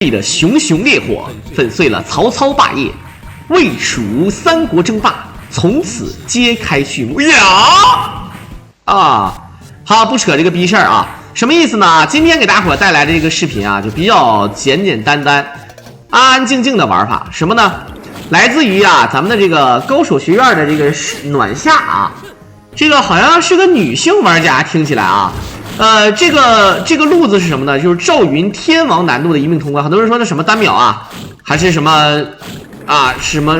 力的熊熊烈火粉碎了曹操霸业，魏蜀三国争霸从此揭开序幕呀！好，不扯这个逼事儿啊，什么意思呢？今天给大伙带来的这个视频啊，就比较简简单单、安安静静的玩法。什么呢？来自于咱们的这个高手学院的这个暖夏啊，这个好像是个女性玩家，听起来啊。这个路子是什么呢？就是赵云天王难度的一命通关。很多人说那什么单秒啊，还是什么啊，什么，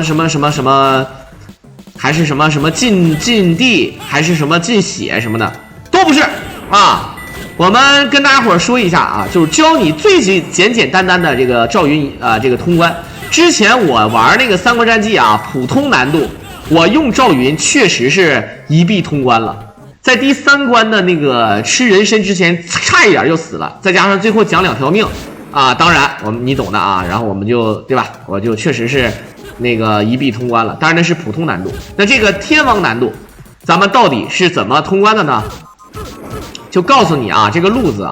还是什么禁地，还是什么禁血什么的，都不是啊。我们跟大家伙说一下啊，就是教你最简简单单的这个赵云这个通关。之前我玩那个三国战记啊，普通难度，我用赵云确实是一臂通关了。在第3关的那个吃人参之前，差一点就死了，再加上最后讲2条命啊，当然你懂的啊，然后我们就对吧？我就确实是那个一臂通关了，当然那是普通难度。那这个天王难度，咱们到底是怎么通关的呢？就告诉你啊，这个路子。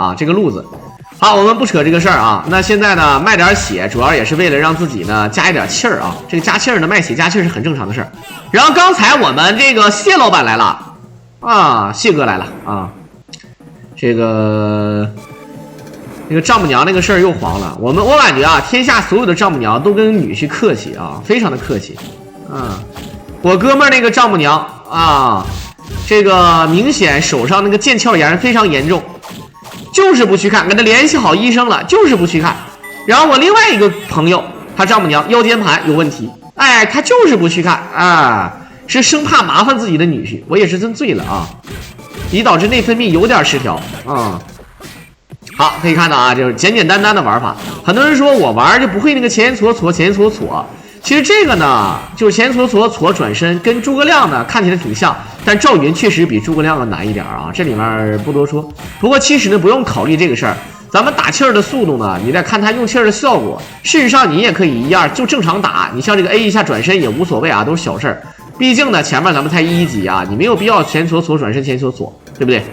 好，我们不扯这个事儿啊。那现在呢，卖点血，主要也是为了让自己呢加一点气儿啊。这个加气儿呢，卖血加气儿是很正常的事儿。然后刚才我们这个谢老板来了。谢哥来了啊！这个丈母娘那个事儿又黄了。我感觉啊，天下所有的丈母娘都跟女婿客气啊，非常的客气啊。我哥们儿那个丈母娘啊，这个明显手上那个腱鞘炎非常严重，就是不去看，跟他联系好医生了，就是不去看。然后我另外一个朋友，他丈母娘腰间盘有问题，他就是不去看啊。是生怕麻烦自己的女婿，我也是真醉了啊，以导致内分泌有点失调啊。好，可以看到啊，就是简简单单的玩法。很多人说我玩就不会那个前搓，其实这个呢，就是前搓转身，跟诸葛亮呢看起来挺像，但赵云确实比诸葛亮要难一点啊，这里面不多说。不过其实呢，不用考虑这个事儿，咱们打气儿的速度呢，你得看他用气儿的效果。事实上你也可以一样，就正常打，你像这个 A 一下转身也无所谓啊，都是小事儿。毕竟呢，前面咱们才1级啊，你没有必要前搓转身前搓，对不对？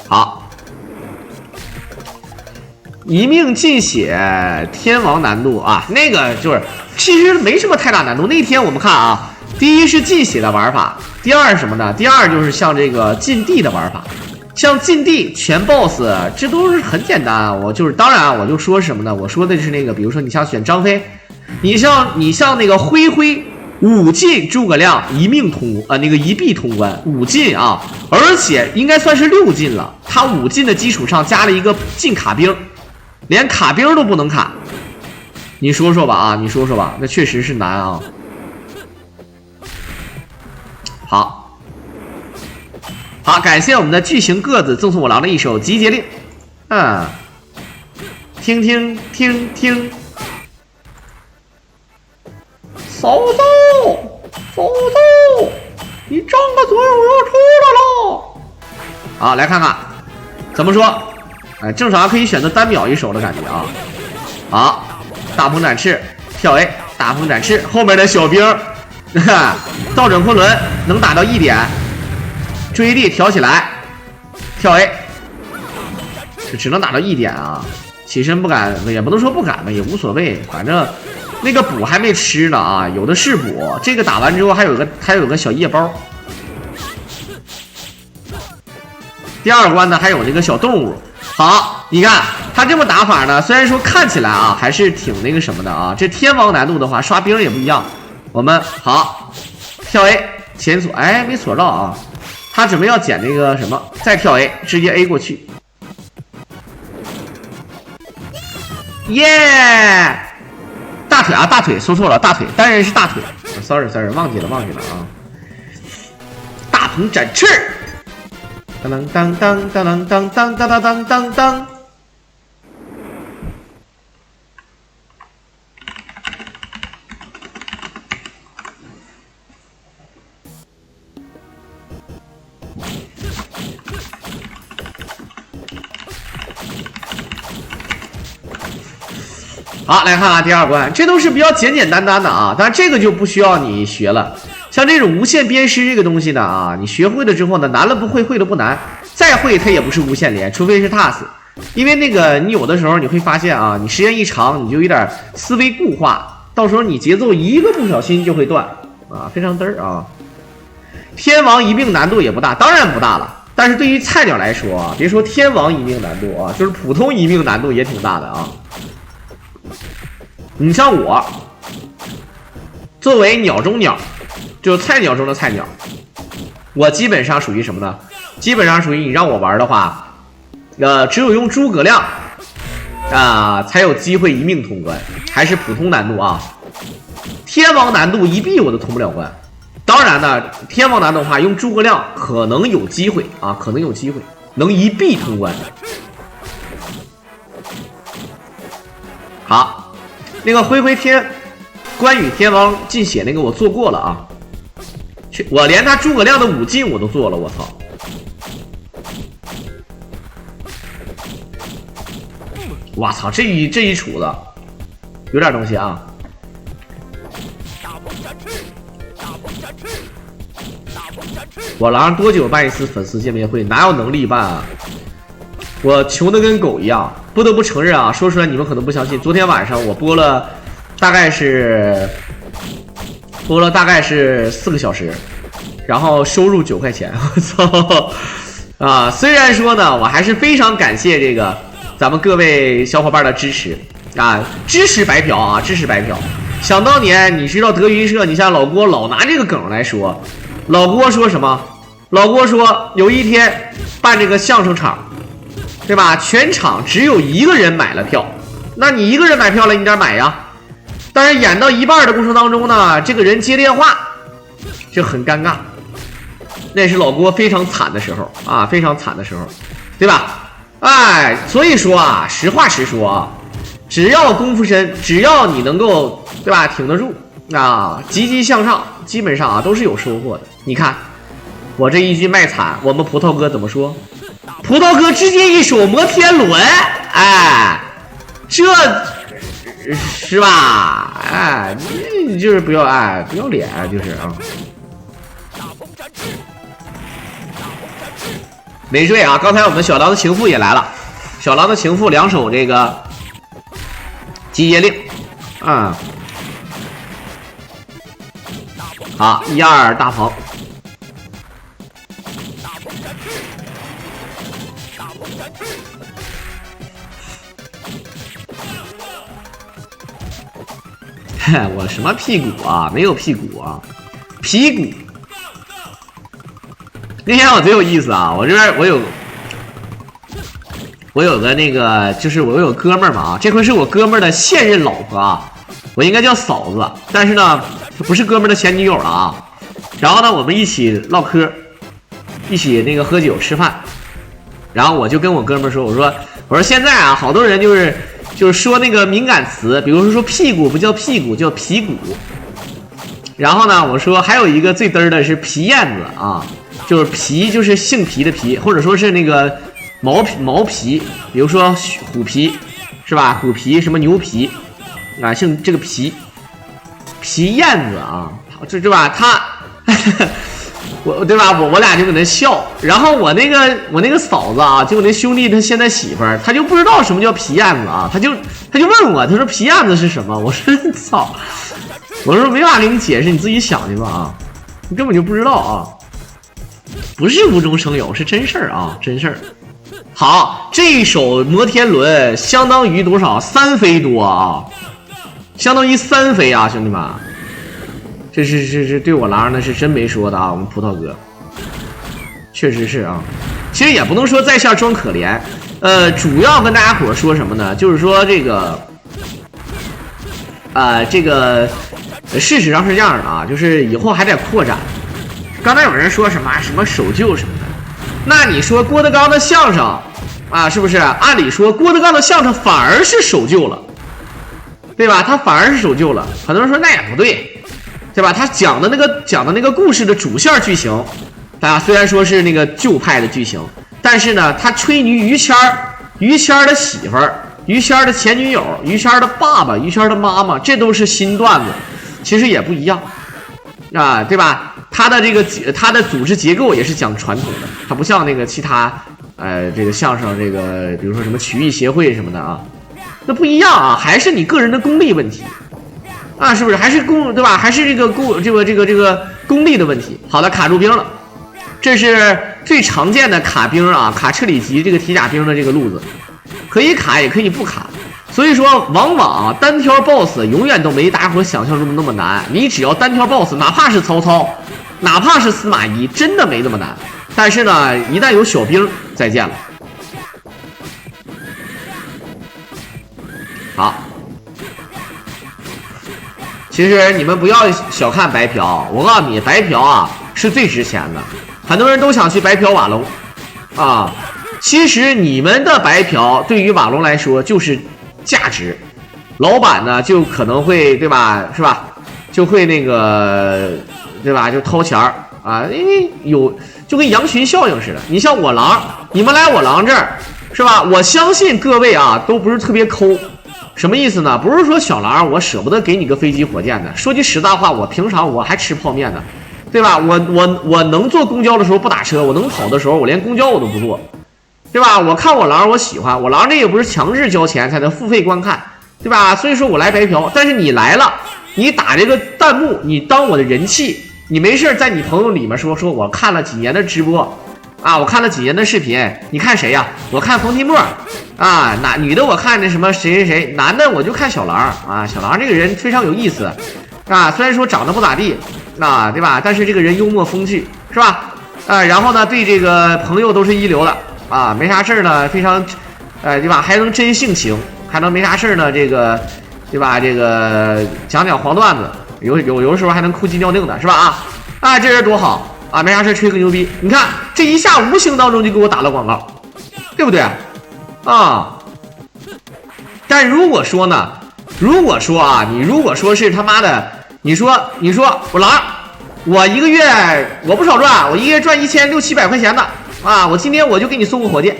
好，一命尽血天王难度啊，那个就是其实没什么太大难度。那天我们看啊，第一是尽血的玩法，第二是什么呢？第二就是像这个禁地的玩法，像禁地全 BOSS 这都是很简单啊。当然我就说什么呢？我说的是那个，比如说你像选张飞。你像那个灰5进诸葛亮一臂通关5进啊，而且应该算是6进了。他5进的基础上加了一个禁卡兵，连卡兵都不能卡。你说说吧，那确实是难啊。好，感谢我们的巨型个子赠送我郎的一首集结令啊，听。嫂子，你张个嘴，我要出来了。好，来看看怎么说。正常可以选择单秒一手的感觉啊。好，大鹏展翅，跳 A， 大鹏展翅，后面的小兵，倒转昆仑能打到1点，追地挑起来，跳 A， 只能打到1点啊。起身不敢，也不能说不敢吧，也无所谓，反正。那个补还没吃呢啊，有的是补。这个打完之后还有个小夜包。第2关呢还有那个小动物。好，你看他这么打法呢，虽然说看起来啊还是挺那个什么的啊，这天王难度的话刷兵也不一样。我们好跳 A 前锁，没锁到啊，他准备要捡那个什么，再跳 A 直接 A 过去。耶！大腿说错了，大腿，当然是大腿 ，sorry， 忘记了啊。大鹏展翅，当。好，来看看第2关，这都是比较简单的啊，当然这个就不需要你学了。像这种无限鞭尸这个东西呢啊，你学会了之后呢，难了不会，会了不难，再会它也不是无限连，除非是 TAS。因为那个你有的时候你会发现啊，你时间一长，你就有点思维固化，到时候你节奏一个不小心就会断啊，非常嘚儿啊。天王一命难度也不大，当然不大了。但是对于菜鸟来说啊，别说天王一命难度啊，就是普通一命难度也挺大的啊。你像我，作为鸟中鸟，就是菜鸟中的菜鸟，我基本上属于什么呢？基本上属于你让我玩的话，只有用诸葛亮才有机会一命通关，还是普通难度啊。天王难度一币我都通不了关。当然呢，天王难度的话，用诸葛亮可能有机会啊，可能有机会能一币通关。好，那个灰天关羽天王进血那个我做过了啊，我连他诸葛亮的5进我都做了，我操！我操，这一杵子有点东西啊！我狼多久办一次粉丝见面会？哪有能力办啊？我穷的跟狗一样，不得不承认啊，说出来你们可能不相信。昨天晚上我播了大概是4个小时，然后收入9块钱，我操！啊，虽然说呢，我还是非常感谢这个咱们各位小伙伴的支持啊，支持白嫖啊，支持白嫖。想当年，你知道德云社，你像老郭老拿这个梗来说，老郭说什么？老郭说有一天办这个相声场，对吧？全场只有1个人买了票，那你1个人买票了，你得买呀。但是演到一半的过程当中呢，这个人接电话，就很尴尬。那是老郭非常惨的时候啊，非常惨的时候，对吧？哎，所以说啊，实话实说啊，只要功夫深，只要你能够，对吧，挺得住啊，积极向上，基本上啊都是有收获的。你看我这一句卖惨，我们葡萄哥怎么说？葡萄哥直接一手摩天轮，哎，这是吧？哎，你就是不要不要脸，就是啊。没睡啊！刚才我们小狼的情妇也来了，小狼的情妇2手这个集结令，好，1-2大鹏，我什么屁股啊？没有屁股啊，皮骨。那天我贼有意思啊，我这边我有个那个，就是我有哥们儿嘛啊，这回是我哥们儿的现任老婆啊，我应该叫嫂子，但是呢，不是哥们儿的前女友了啊。然后呢，我们一起唠嗑，一起那个喝酒吃饭，然后我就跟我哥们儿说，我说现在啊，好多人就是说那个敏感词，比如说屁股不叫屁股，叫皮骨。然后呢，我说还有一个最嘚儿的是皮燕子啊。就是皮，就是性皮的皮，或者说是那个毛皮，比如说虎皮，是吧？虎皮什么牛皮啊，姓这个皮燕子啊，这对吧？他我对吧？我俩就搁那笑，然后我那个嫂子啊，就我那兄弟他现在媳妇儿，他就不知道什么叫皮燕子啊，他就问我，他说皮燕子是什么？我说操，我说没法给你解释，你自己想去吧啊，你根本就不知道啊。不是无中生有，是真事儿啊，真事儿。好，这一手摩天轮相当于多少？3飞多啊，相当于3飞啊，兄弟们，这是对我狼那是真没说的啊，我们葡萄哥，确实是啊。其实也不能说在线装可怜，主要跟大家伙说什么呢？就是说这个，事实上是这样的啊，就是以后还得扩展。刚才有人说什么守旧什么的，那你说郭德纲的相声啊，是不是？按理说郭德纲的相声反而是守旧了，对吧？他反而是守旧了。很多人说那也不对，对吧？他讲的那个故事的主线剧情，啊，虽然说是那个旧派的剧情，但是呢，他吹牛于谦的媳妇儿、于谦的前女友、于谦的爸爸、于谦的妈妈，这都是新段子，其实也不一样啊，对吧？它的组织结构也是讲传统的，它不像那个其他这个相声这个，比如说什么曲艺协会什么的啊，那不一样啊，还是你个人的功力问题啊，是不是？还是对吧？还是这个功力的问题。好的，卡住兵了，这是最常见的卡兵啊，卡彻里级这个铁甲兵的这个路子，可以卡也可以不卡。所以说，往往啊，单挑 BOSS 永远都没大家伙想象中的那么难。你只要单挑 BOSS， 哪怕是曹操，哪怕是司马懿，真的没那么难。但是呢，一旦有小兵，再见了。好，其实你们不要小看白嫖，我告诉你，白嫖啊是最值钱的。很多人都想去白嫖瓦龙啊，其实你们的白嫖对于瓦龙来说就是价值，老板呢就可能会对吧，是吧？就会那个对吧？就掏钱啊，因为有就跟羊群效应似的。你像我狼，你们来我狼这儿是吧？我相信各位啊都不是特别抠，什么意思呢？不是说小狼我舍不得给你个飞机火箭的。说句实在话，我平常我还吃泡面呢，对吧？我能坐公交的时候不打车，我能跑的时候我连公交我都不坐。对吧？我看我狼，我喜欢我狼，这也不是强制交钱才能付费观看，对吧？所以说我来白嫖。但是你来了，你打这个弹幕，你当我的人气，你没事在你朋友里面说我看了几年的直播啊，我看了几年的视频，你看谁呀？我看冯提莫啊，女的我看那什么谁，男的我就看小狼啊，小狼这个人非常有意思啊，虽然说长得不咋地啊，对吧？但是这个人幽默风趣，是吧？然后呢，对这个朋友都是一流的。啊，没啥事呢，非常，对吧？还能真性情，还能没啥事呢，这个，对吧？这个讲黄段子，有的时候还能哭鸡尿腚的，是吧？啊，这人多好啊，没啥事吹个牛逼。你看这一下无形当中就给我打了广告，对不对？啊，但如果说呢，如果说啊，你如果说是他妈的，你说我狼，我一个月我不少赚，我一个月赚1600-700块钱的。啊！我今天我就给你送个火箭，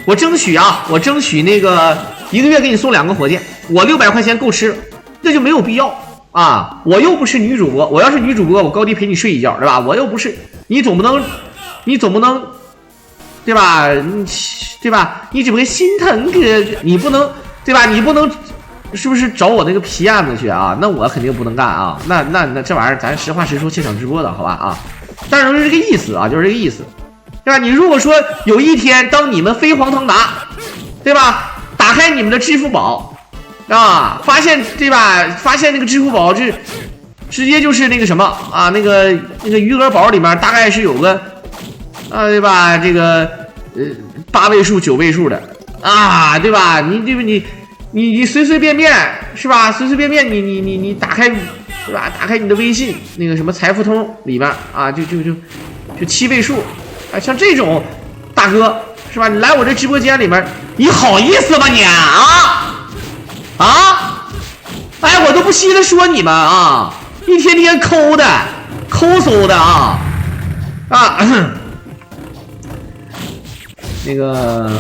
我争取啊，我争取那个一个月给你送2个火箭，我600块钱够吃了，这就没有必要啊！我又不是女主播，我要是女主播，我高低陪你睡一觉，对吧？我又不是，你总不能，对吧？对吧？你只会心疼哥，你不能，对吧？你不能，是不是找我那个皮案子去啊？那我肯定不能干啊！那这玩意儿咱实话实说，现场直播的好吧啊？但是就是这个意思啊，就是这个意思。对吧？你如果说有一天当你们飞黄腾达，对吧？打开你们的支付宝啊，发现对吧？发现那个支付宝这直接就是那个什么啊，那个余额宝里面大概是有个对吧？这个8位数9位数的啊，对吧？你随随便便是吧？随随便便你打开对吧？打开你的微信那个什么财付通里面啊，就7位数。啊，像这种大哥是吧？你来我这直播间里面，你好意思吗你啊？哎，我都不稀得说你们啊，一天天抠搜的啊！那个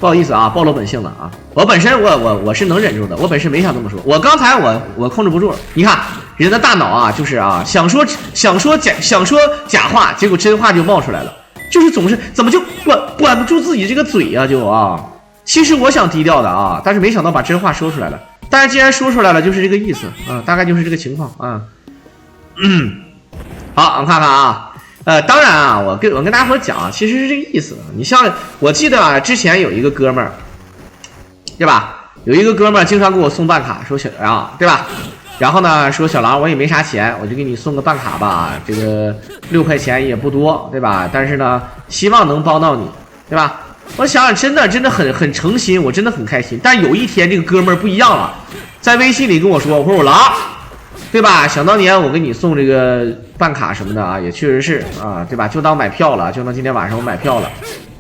不好意思啊，暴露本性了啊！我本身我是能忍住的，我本身没想这么说，我刚才我控制不住了。你看人的大脑啊，就是啊，想说假话，结果真话就冒出来了。就是总是怎么就管不住自己这个嘴呀，就啊！其实我想低调的啊，但是没想到把真话说出来了。但是既然说出来了，就是这个意思啊，大概就是这个情况啊。好，我们看看啊，当然啊，我跟大家伙讲，其实是这个意思。你像我记得啊，之前有一个哥们儿，对吧？有一个哥们儿经常给我送办卡，说小杨，对吧？然后呢，说小狼我也没啥钱，我就给你送个办卡吧，这个6块钱也不多，对吧？但是呢，希望能帮到你，对吧？我想想，真的很诚心，我真的很开心。但有一天这个哥们儿不一样了，在微信里跟我说，我说我狼，对吧？想当年我给你送这个办卡什么的啊，也确实是啊，对吧？就当买票了，就当今天晚上我买票了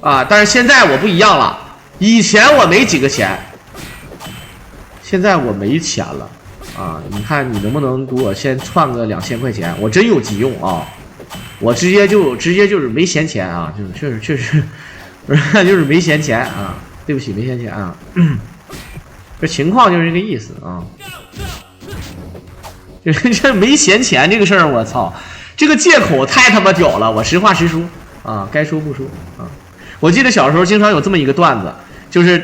啊。但是现在我不一样了，以前我没几个钱，现在我没钱了。啊，你看你能不能给我先串个2000块钱？我真有急用啊！我直接就是没闲钱啊，就是确实，就是没闲钱啊！对不起，没闲钱啊！这情况就是这个意思啊！这没闲钱这个事儿，我操，这个借口太他妈屌了！我实话实说啊，该说不说啊。我记得小时候经常有这么一个段子，就是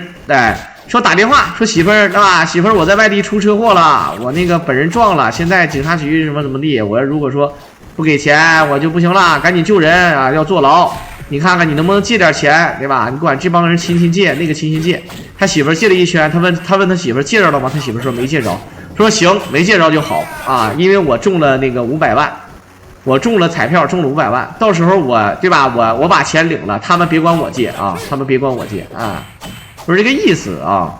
说打电话说媳妇儿，对吧？媳妇儿，我在外地出车祸了，我那个本人撞了，现在警察局怎么地，我如果说不给钱，我就不行了，赶紧救人啊，要坐牢。你看看你能不能借点钱，对吧？你管这帮人亲借，那个亲借。他媳妇儿借了一圈，他问他媳妇儿借着了吗？他媳妇儿说没借着，说行，没借着就好啊，因为我中了那个500万。我中了彩票，中了500万，到时候我对吧？我把钱领了，他们别管我借啊，他们别管我借啊，不是这个意思啊，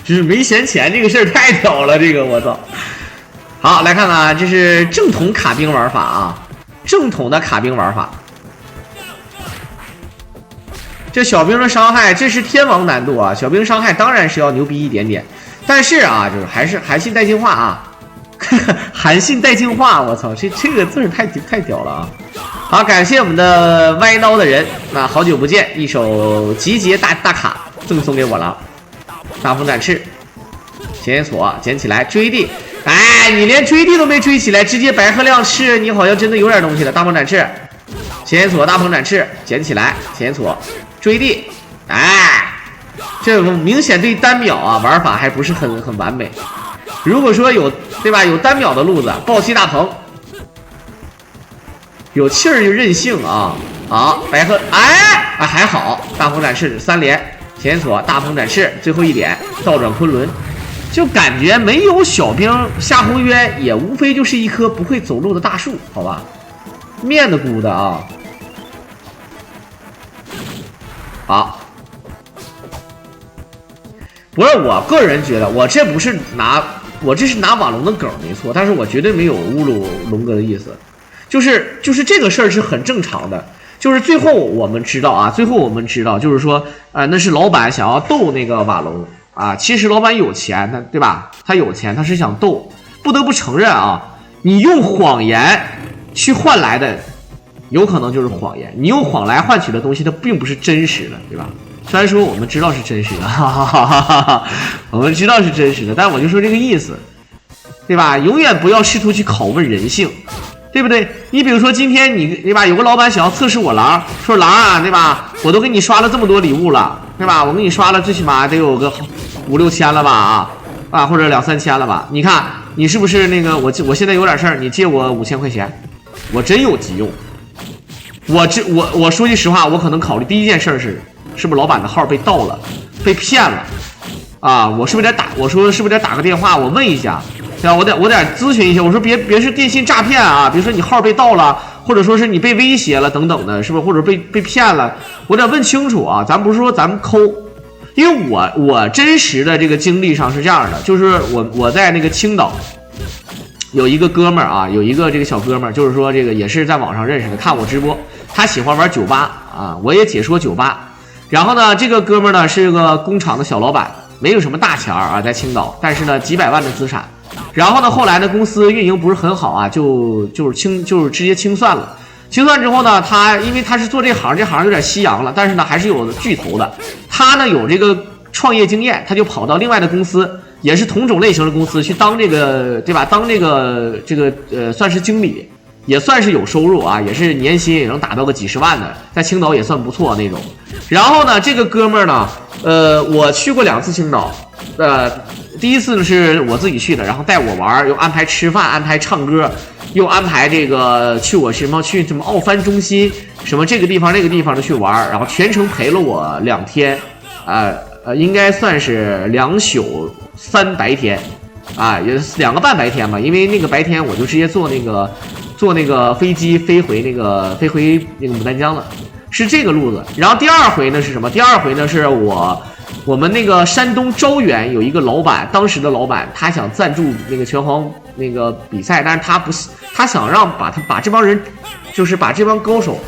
就是没闲钱这个事儿太屌了，这个我操！好，来看看，这是正统卡兵玩法啊，正统的卡兵玩法。这小兵的伤害，这是天王难度啊，小兵伤害当然是要牛逼一点点，但是啊，就是还是韩信带进化啊。韩信带进化，我操，这个字儿太屌了啊！好，感谢我们的歪刀的人，那好久不见，一首集结大卡赠送给我了。大风展翅，检索捡起来追地，哎，你连追地都没追起来，直接白鹤亮翅，你好像真的有点东西了。大风展翅，检索大风展翅，捡起来检索追地，哎，这明显对单秒啊玩法还不是很完美。如果说有对吧，有单秒的路子，暴击大鹏，有气儿就任性啊！好，白鹤，哎啊还好，大鹏展翅3连，检索大鹏展翅，最后一点倒转昆仑，就感觉没有小兵夏侯渊，也无非就是一棵不会走路的大树，好吧？面的估的啊！好，不是我个人觉得，我这是拿瓦龙的梗没错，但是我绝对没有侮辱龙哥的意思，就是这个事儿是很正常的，就是最后我们知道，就是说，那是老板想要斗那个瓦龙啊，其实老板有钱，他对吧？他有钱，他是想斗，不得不承认啊，你用谎言去换来的，有可能就是谎言，你用谎来换取的东西，它并不是真实的，对吧？虽然说我们知道是真实的，我们知道是真实的，但我就说这个意思，对吧？永远不要试图去拷问人性，对不对？你比如说今天你对吧，有个老板想要测试我狼，说狼啊，对吧？我都给你刷了这么多礼物了，对吧？我给你刷了最起码得有个5、6千了吧啊，或者2、3千了吧？你看你是不是那个我现在有点事儿，你借我5000块钱，我真有急用。我说句实话，我可能考虑第一件事是不是老板的号被盗了，被骗了啊？我是不是得打个电话，我问一下，对吧？我得咨询一下，我说别是电信诈骗啊，比如说你号被盗了，或者说是你被威胁了等等的，是不是？或者被骗了，我得问清楚啊。咱不是说咱们抠，因为我真实的这个经历上是这样的，就是我在那个青岛。有一个哥们儿啊，有一个这个小哥们儿，就是说这个也是在网上认识的，看我直播，他喜欢玩酒吧啊，我也解说酒吧。然后呢，这个哥们儿呢是个工厂的小老板，没有什么大钱啊，在青岛，但是呢几百万的资产。然后呢，后来呢公司运营不是很好啊，就是直接清算了。清算之后呢，因为他是做这行有点夕阳了，但是呢还是有巨头的。他呢有这个创业经验，他就跑到另外的公司。也是同种类型的公司去当这个，对吧？当这个算是经理，也算是有收入啊，也是年薪也能达到个几十万的，在青岛也算不错那种。然后呢，这个哥们儿呢，我去过2次青岛，第一次呢是我自己去的，然后带我玩，又安排吃饭，安排唱歌，又安排这个去什么奥帆中心，什么这个地方那个地方的去玩，然后全程陪了我2天，应该算是2宿3白天，啊，也2个半白天吧，因为那个白天我就直接坐那个飞机飞回那个牡丹江了，是这个路子。然后第二回呢是什么？第二回呢是我们那个山东招远有一个老板，当时的老板他想赞助那个拳皇那个比赛，但是他想让把这帮人，就是把这帮高手。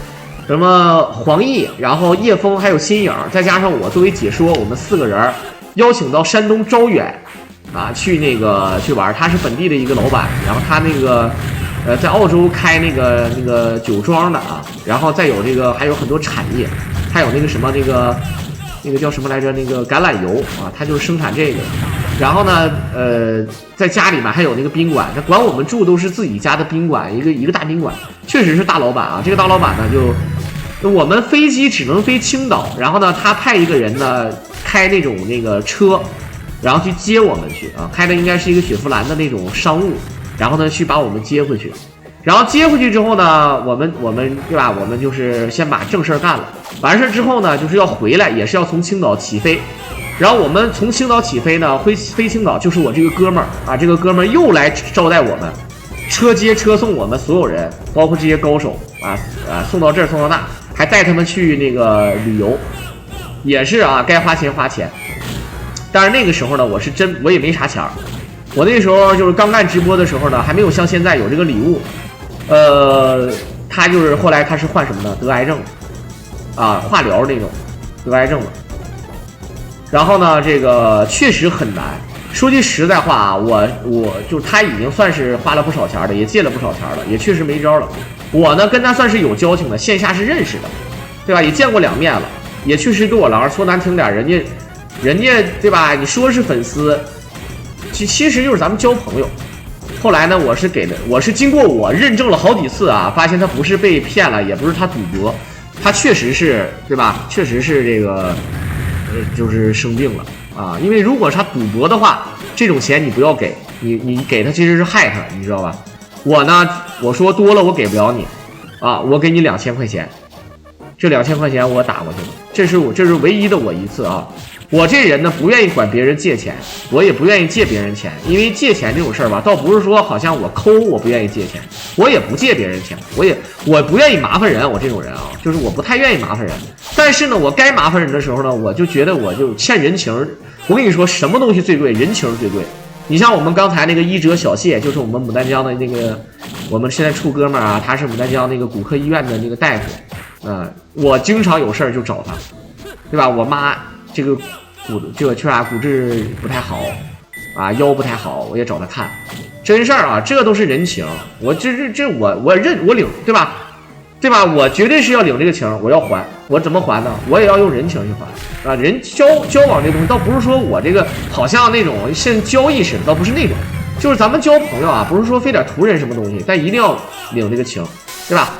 什么黄奕，然后叶枫还有新颖，再加上我作为解说，我们4个人邀请到山东招远啊去玩。他是本地的一个老板，然后他那个在澳洲开那个酒庄的啊，然后再有这个还有很多产业，还有那个什么那个叫什么来着？那个橄榄油啊，他就是生产这个。然后呢，在家里面还有那个宾馆，这管我们住都是自己家的宾馆，一个大宾馆，确实是大老板啊。这个大老板呢，就我们飞机只能飞青岛，然后呢，他派一个人呢开那种那个车，然后去接我们去啊，开的应该是一个雪佛兰的那种商务，然后呢去把我们接回去。然后接回去之后呢，我们对吧？我们就是先把正事干了，完事之后呢，就是要回来，也是要从青岛起飞。然后我们从青岛起飞呢，飞青岛，就是我这个哥们儿啊，这个哥们儿又来招待我们，车接车送我们所有人，包括这些高手啊，送到这儿送到那，还带他们去那个旅游，也是啊，该花钱花钱。但是那个时候呢，我也没啥钱儿，我那时候就是刚干直播的时候呢，还没有像现在有这个礼物。他就是后来他是患什么呢？得癌症，啊，化疗那种，得癌症了。然后呢，这个确实很难。说句实在话啊，我就他已经算是花了不少钱的，也借了不少钱了，也确实没招了。我呢跟他算是有交情的，线下是认识的，对吧？也见过2面了，也确实跟我狼说难听点，人家对吧？你说是粉丝，其实就是咱们交朋友。后来呢，我是经过我认证了好几次啊，发现他不是被骗了，也不是他赌博，他确实是对吧？确实是这个。就是生病了啊，因为如果是他赌博的话，这种钱你不要给，你给他其实是害他，你知道吧？我呢，我说多了我给不了你啊，我给你2000块钱，这2000块钱我打过去了，这是唯一的我一次啊。我这人呢不愿意管别人借钱，我也不愿意借别人钱，因为借钱这种事儿吧，倒不是说好像我抠，我不愿意借钱，我也不借别人钱，我不愿意麻烦人，我这种人啊，就是我不太愿意麻烦人。但是呢，我该麻烦人的时候呢，我就觉得我就欠人情。我跟你说，什么东西最贵？人情最贵。你像我们刚才那个医者小谢，就是我们牡丹江的那个，我们现在处哥们儿啊，他是牡丹江那个骨科医院的那个大夫，我经常有事儿就找他，对吧？我妈这个骨质不太好啊，腰不太好，我也找他看，真事儿啊，这都是人情。我我领，对吧？对吧？我绝对是要领这个情，我要还，我怎么还呢？我也要用人情去还啊！人交往这东西，倒不是说我这个好像那种像交易似的，倒不是那种，就是咱们交朋友啊，不是说非得图人什么东西，但一定要领这个情，对吧？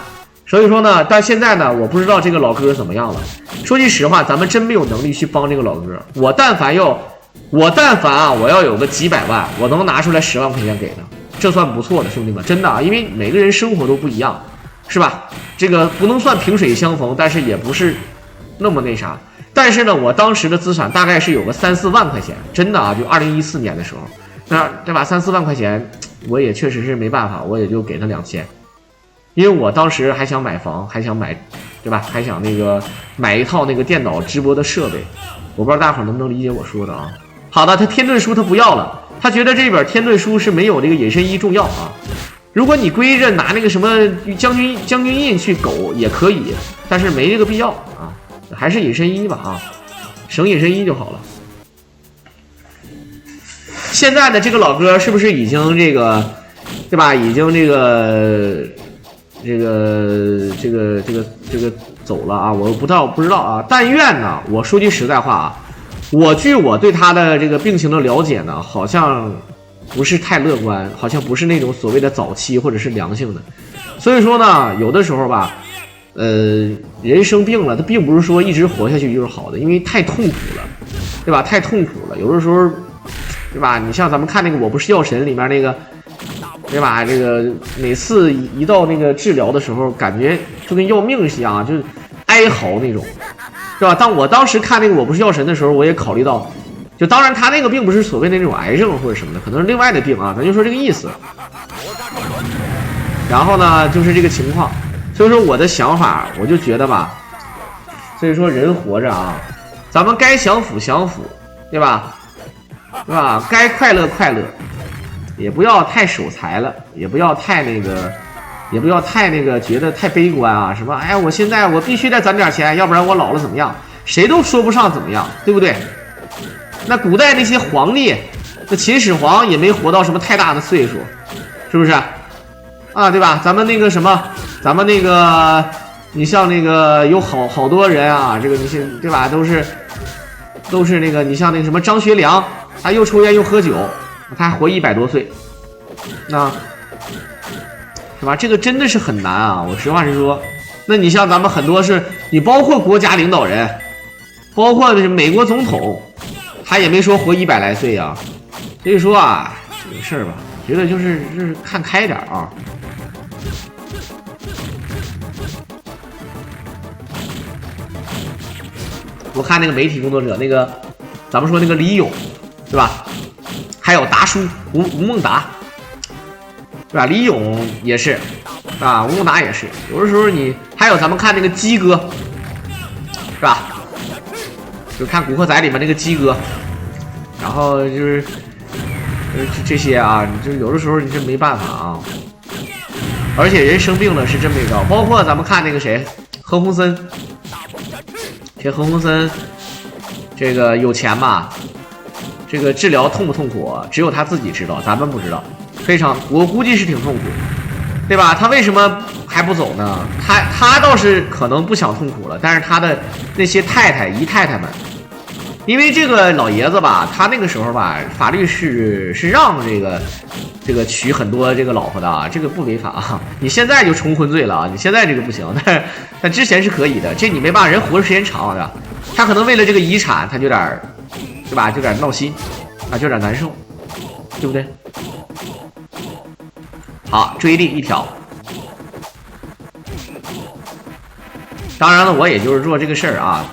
所以说呢，但现在呢，我不知道这个老哥怎么样了。说句实话，咱们真没有能力去帮这个老哥。我但凡啊，我要有个几百万，我能拿出来10万块钱给他，这算不错的，兄弟们，真的啊，因为每个人生活都不一样。是吧？这个不能算萍水相逢，但是也不是那么那啥。但是呢，我当时的资产大概是有个3、4万块钱，真的啊，就2014年的时候，那对吧？3、4万块钱，我也确实是没办法，我也就给他2000，因为我当时还想买房，还想买，对吧？还想那个买一套那个电脑直播的设备，我不知道大伙能不能理解我说的啊？好的，他天遁书他不要了，他觉得这本天遁书是没有这个隐身衣重要啊。如果你归着拿那个什么将军印去苟也可以，但是没这个必要啊，还是隐身衣吧啊，省隐身衣就好了。现在的这个老哥是不是已经这个，对吧？已经这个走了啊？我不知道啊。但愿呢，我说句实在话啊，据我对他的这个病情的了解呢，好像不是太乐观，好像不是那种所谓的早期或者是良性的。所以说呢，有的时候吧，人生病了，他并不是说一直活下去就是好的，因为太痛苦了，对吧？太痛苦了，有的时候，对吧？你像咱们看那个《我不是药神》里面那个，对吧？这个每次一到那个治疗的时候，感觉就跟要命一样，就是哀嚎那种，是吧？我当时看那个《我不是药神》的时候，我也考虑到。就当然他那个并不是所谓的那种癌症或者什么的，可能是另外的病啊，咱就说这个意思。然后呢，就是这个情况，所以说我的想法，我就觉得吧，所以说人活着啊，咱们该享福享福，对吧？对吧？该快乐快乐，也不要太守财了，也不要太那个觉得太悲观啊，什么哎呀，我现在我必须得攒点钱，要不然我老了怎么样？谁都说不上怎么样，对不对？那古代那些皇帝，那秦始皇也没活到什么太大的岁数，是不是？啊，对吧？咱们那个，你像那个有好多人啊，这个你对吧？都是那个，你像那个什么张学良，他又抽烟又喝酒，他还活100多岁，那是吧？这个真的是很难啊！我实话实说，那你像咱们很多是，你包括国家领导人，包括美国总统，他也没说活100来岁啊。所以说啊，这个事儿吧，觉得就是看开点啊。我看那个媒体工作者，那个咱们说那个李勇，对吧？还有达叔吴孟达，对吧？李勇也是啊，吴孟达也是。有的时候你还有咱们看那个鸡哥，是吧？就看《古惑仔》里面那个鸡哥，然后就是这些啊，就有的时候你是没办法啊。而且人生病了是真没招，包括咱们看那个谁，何鸿燊。这何鸿燊，这个有钱嘛？这个治疗痛不痛苦，只有他自己知道，咱们不知道。非常，我估计是挺痛苦，对吧？他为什么还不走呢？他倒是可能不想痛苦了，但是他的那些太太姨太太们，因为这个老爷子吧，他那个时候吧，法律是让这个娶很多这个老婆的啊，这个不违法啊。你现在就重婚罪了啊，你现在这个不行，但之前是可以的。这你没办法，人活的时间长的，他可能为了这个遗产，他就有点，对吧？就有点闹心啊，就有点难受，对不对？好，追力一条。当然了，我也就是做这个事儿啊，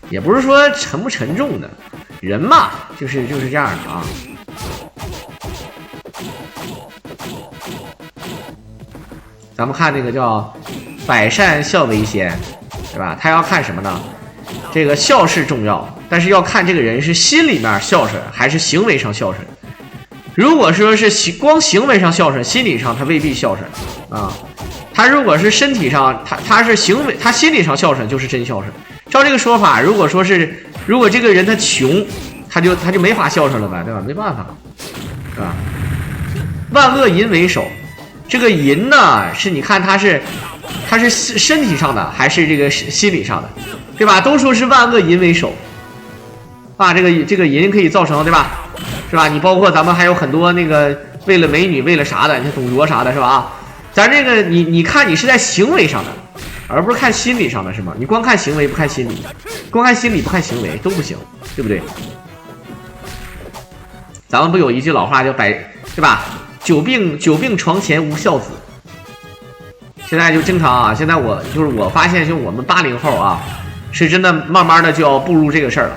也不是说沉不沉重的，人嘛，就是这样的啊。咱们看那个叫百善孝为先，对吧？他要看什么呢？这个孝是重要，但是要看这个人是心里面孝顺还是行为上孝顺。如果说是光行为上孝顺，心理上他未必孝顺啊。他如果是身体上，他是行为，他心理上孝顺就是真孝顺。照这个说法，如果这个人他穷，他就没法孝顺了呗，对吧？没办法，对吧？万恶淫为首。这个淫呢，是你看它是身体上的还是这个心理上的，对吧？都说是万恶淫为首啊，这个淫可以造成，对吧？是吧？你包括咱们还有很多那个为了美女为了啥的，你像董卓啥的，是吧？咱这个你看你是在行为上的，而不是看心理上的，是吗？你光看行为不看心理，光看心理不看行为都不行，对不对？咱们不有一句老话叫对吧？久病床前无孝子。现在就经常啊，现在我发现，就我们80后啊，是真的慢慢的就要步入这个事儿了。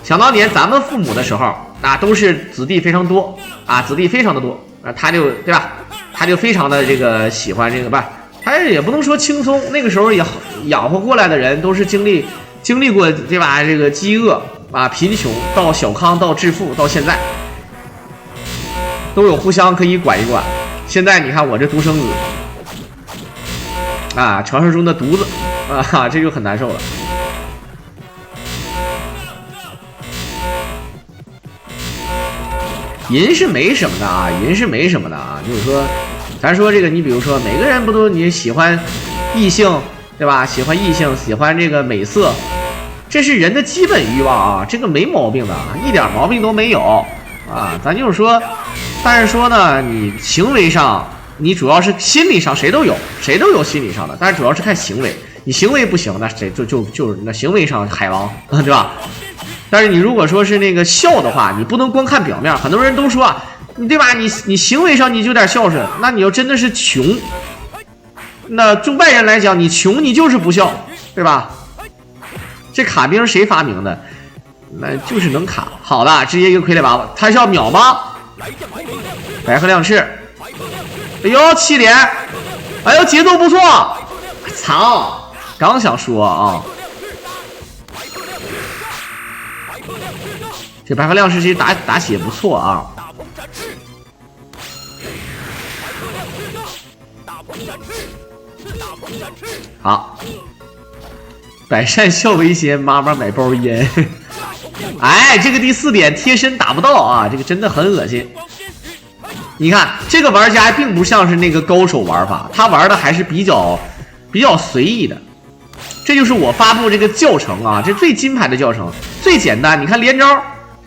想当年咱们父母的时候啊，都是子弟非常多啊，子弟非常的多啊，他就对吧？他就非常的这个喜欢这个吧，他也不能说轻松，那个时候也养活过来的人都是经历过对吧？这个饥饿啊，贫穷到小康到致富到现在。都有互相可以管一管。现在你看我这独生子啊，传说中的独子啊，这就很难受了。淫是没什么的啊，淫是没什么的啊，就是说，咱说这个，你比如说每个人不都你喜欢异性对吧？喜欢异性，喜欢这个美色，这是人的基本欲望啊，这个没毛病的，一点毛病都没有啊。咱就是说。但是说呢，你行为上，你主要是心理上，谁都有心理上的，但是主要是看行为。你行为不行，那谁就是那行为上海王，对吧？但是你如果说是那个孝的话，你不能光看表面。很多人都说啊，你对吧？你行为上你就有点孝顺，那你要真的是穷，那就外人来讲，你穷你就是不孝，对吧？这卡兵谁发明的？那就是能卡。好的，直接一个傀儡娃娃，他是要秒吗？白鹤亮翅，哎呦7连，哎呦节奏不错，操！刚想说啊，这白鹤亮翅其实打起也不错啊。好，百善孝为先，妈妈买包烟。哎，这个第4点贴身打不到啊，这个真的很恶心。你看这个玩家并不像是那个高手玩法，他玩的还是比较随意的。这就是我发布这个教程啊，这最金牌的教程，最简单。你看连招，对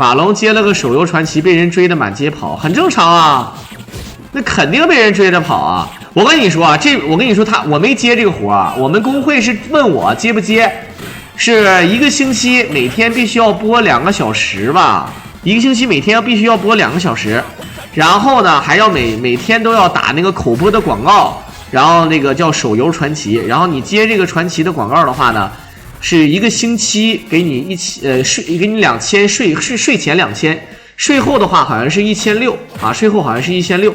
马龙接了个手游传奇，被人追得满街跑，很正常啊。那肯定被人追着跑啊！我跟你说啊，我跟你说我没接这个活啊。我们工会是问我接不接，是一个星期每天必须要播2个小时吧？一个星期每天必须要播2个小时，然后呢还要每天都要打那个口播的广告，然后那个叫手游传奇，然后你接这个传奇的广告的话呢，是一个星期给你给你2000税前2000。税后的话好像是1600啊，税后好像是1600，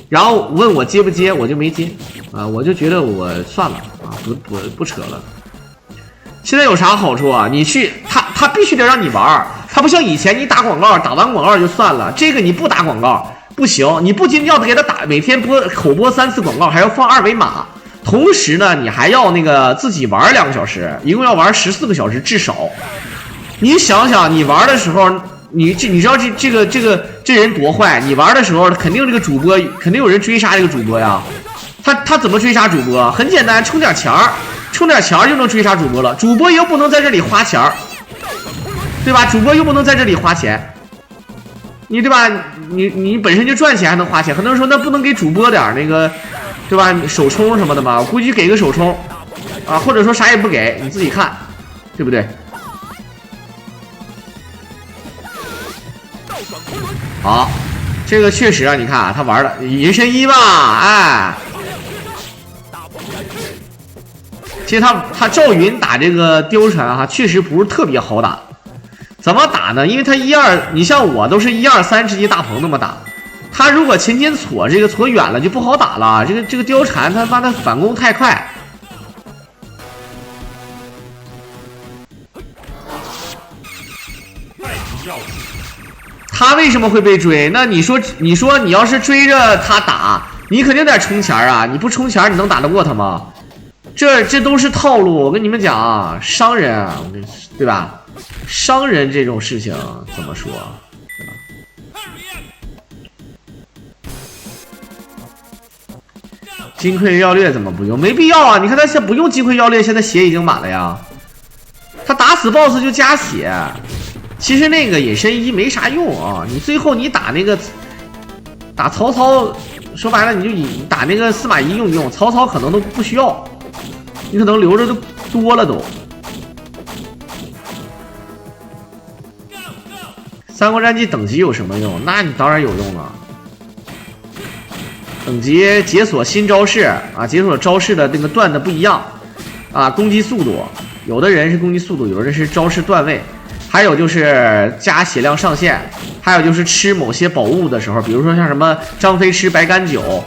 然后问我接不接，我就没接啊，我就觉得我算了啊，不扯了。现在有啥好处啊？你去他必须得让你玩，他不像以前你打广告，打完广告就算了，这个你不打广告不行，你不仅要给他每天口播3次广告，还要放2维码，同时呢你还要那个自己玩2个小时，一共要玩14个小时至少。你想想，你玩的时候。你知道这人多坏？你玩的时候肯定这个主播肯定有人追杀这个主播呀。他怎么追杀主播？很简单，充点钱就能追杀主播了。主播又不能在这里花钱，对吧？主播又不能在这里花钱，你对吧？你本身就赚钱还能花钱。很多人说那不能给主播点那个，对吧？手充什么的吗？我估计给个手充啊，或者说啥也不给，你自己看，对不对？好，这个确实啊，你看啊，他玩了银神1吧，哎，其实他赵云打这个貂蝉啊，确实不是特别好打。怎么打呢？因为他1-2，你像我都是1-2-3直接大鹏那么打，他如果前搓这个搓远了就不好打了。这个貂蝉他妈的反攻太快。他为什么会被追？那你说你要是追着他打，你肯定得充钱啊！你不充钱，你能打得过他吗？这都是套路。我跟你们讲啊，商人啊，对吧？商人这种事情怎么说？金匮要掠怎么不用？没必要啊！你看他现在不用金匮要掠，现在血已经满了呀。他打死 BOSS 就加血。其实那个隐身1没啥用啊，你最后你打那个打曹操，说白了你就打那个司马懿用，曹操可能都不需要，你可能留着都多了都。三国战记等级有什么用？那你当然有用了。等级解锁新招式啊，解锁招式的那个段的不一样啊，攻击速度，有的人是攻击速度，有的人是招式段位。还有就是加血量上限，还有就是吃某些宝物的时候，比如说像什么张飞吃白干酒，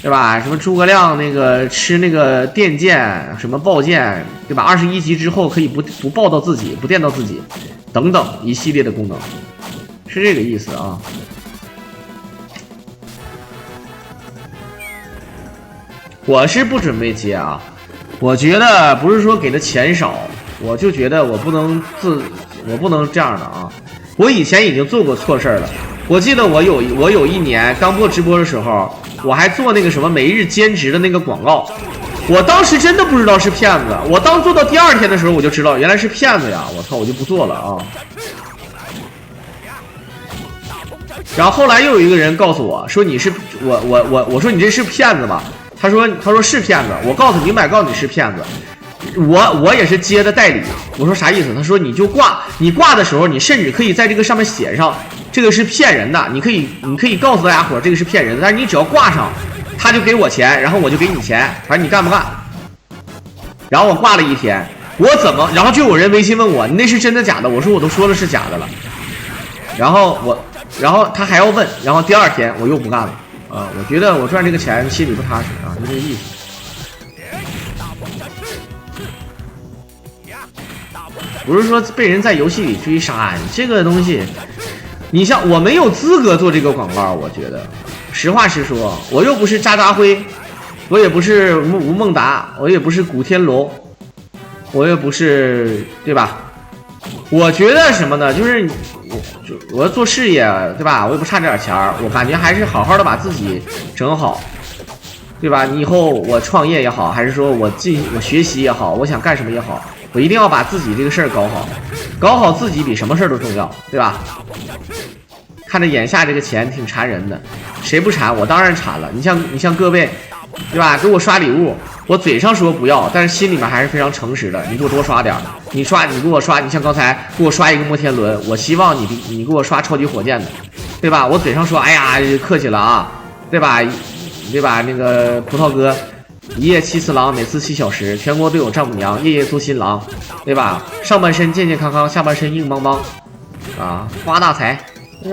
对吧？什么诸葛亮那个吃那个电剑，什么爆剑，对吧？21级之后可以不爆到自己，不电到自己，等等一系列的功能，是这个意思啊。我是不准备接啊，我觉得不是说给的钱少，我就觉得我不能这样的啊！我以前已经做过错事了。我记得我有一年刚做直播的时候，我还做那个什么每日兼职的那个广告，我当时真的不知道是骗子。我当做到第2天的时候，我就知道原来是骗子呀！我操，我就不做了啊！然后后来又有一个人告诉我说你是我说你这是骗子吧？他说是骗子。我告诉明白，告诉你是骗子。我也是接的代理，我说啥意思？他说你就挂，你挂的时候，你甚至可以在这个上面写上这个是骗人的，你可以告诉大家伙这个是骗人的，但是你只要挂上，他就给我钱，然后我就给你钱，反正你干不干？然后我挂了1天，然后就有人微信问我你那是真的假的？我说我都说了是假的了，然后他还要问，然后第2天我又不干了啊！我觉得我赚这个钱心里不踏实啊，就这个意思。不是说被人在游戏里追杀，你这个东西，你像我没有资格做这个广告，我觉得，实话实说，我又不是渣渣辉，我也不是吴孟达，我也不是古天龙，我也不是，对吧？我觉得什么呢？就是我要做事业，对吧？我也不差这点钱儿，我感觉还是好好的把自己整好，对吧？你以后我创业也好，还是说我学习也好，我想干什么也好。我一定要把自己这个事儿搞好，搞好自己比什么事儿都重要，对吧？看着眼下这个钱挺馋人的，谁不馋？我当然馋了。你像各位，对吧？给我刷礼物，我嘴上说不要，但是心里面还是非常诚实的。你给我多刷点，你给我刷，你像刚才给我刷一个摩天轮，我希望你给我刷超级火箭的，对吧？我嘴上说，哎呀，客气了啊，对吧？对吧？那个葡萄哥，一夜七次郎，每次7小时，全国都有丈母娘，夜夜做新郎，对吧？上半身健健康康，下半身硬邦邦，啊，发大财。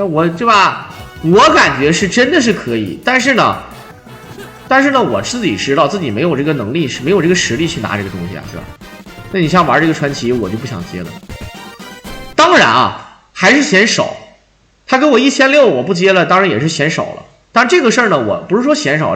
我对吧？我感觉是真的是可以，但是呢，我自己知道自己没有这个能力，是没有这个实力去拿这个东西啊，是吧？那你像玩这个传奇，我就不想接了。当然啊，还是嫌少。他给我1600，我不接了，当然也是嫌少了。但这个事儿呢，我不是说嫌少，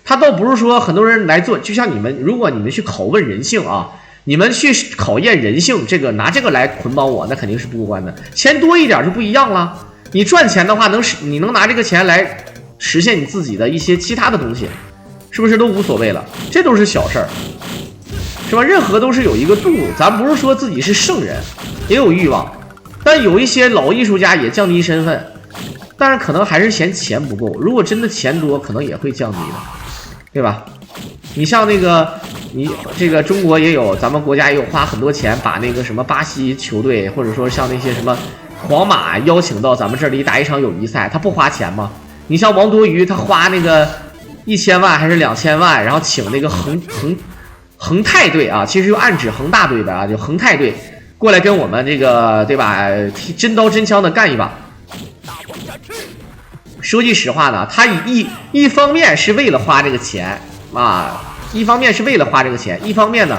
他倒不是说很多人来做，就像你们，如果你们去拷问人性啊，你们去考验人性，这个拿这个来捆绑我，那肯定是不过关的。钱多一点就不一样了。你赚钱的话，你能拿这个钱来实现你自己的一些其他的东西，是不是都无所谓了？这都是小事儿，是吧？任何都是有一个度，咱不是说自己是圣人，也有欲望，但有一些老艺术家也降低身份，但是可能还是嫌钱不够。如果真的钱多，可能也会降低的，对吧？你像那个，你这个中国也有，咱们国家也有花很多钱把那个什么巴西球队，或者说像那些什么皇马邀请到咱们这里打一场友谊赛，他不花钱吗？你像王多鱼，他花那个1000万还是2000万，然后请那个恒泰队啊，其实就暗指恒大队的啊，就恒泰队过来跟我们这个对吧，真刀真枪的干一把。说句实话呢，他一方面是为了花这个钱啊，一方面呢，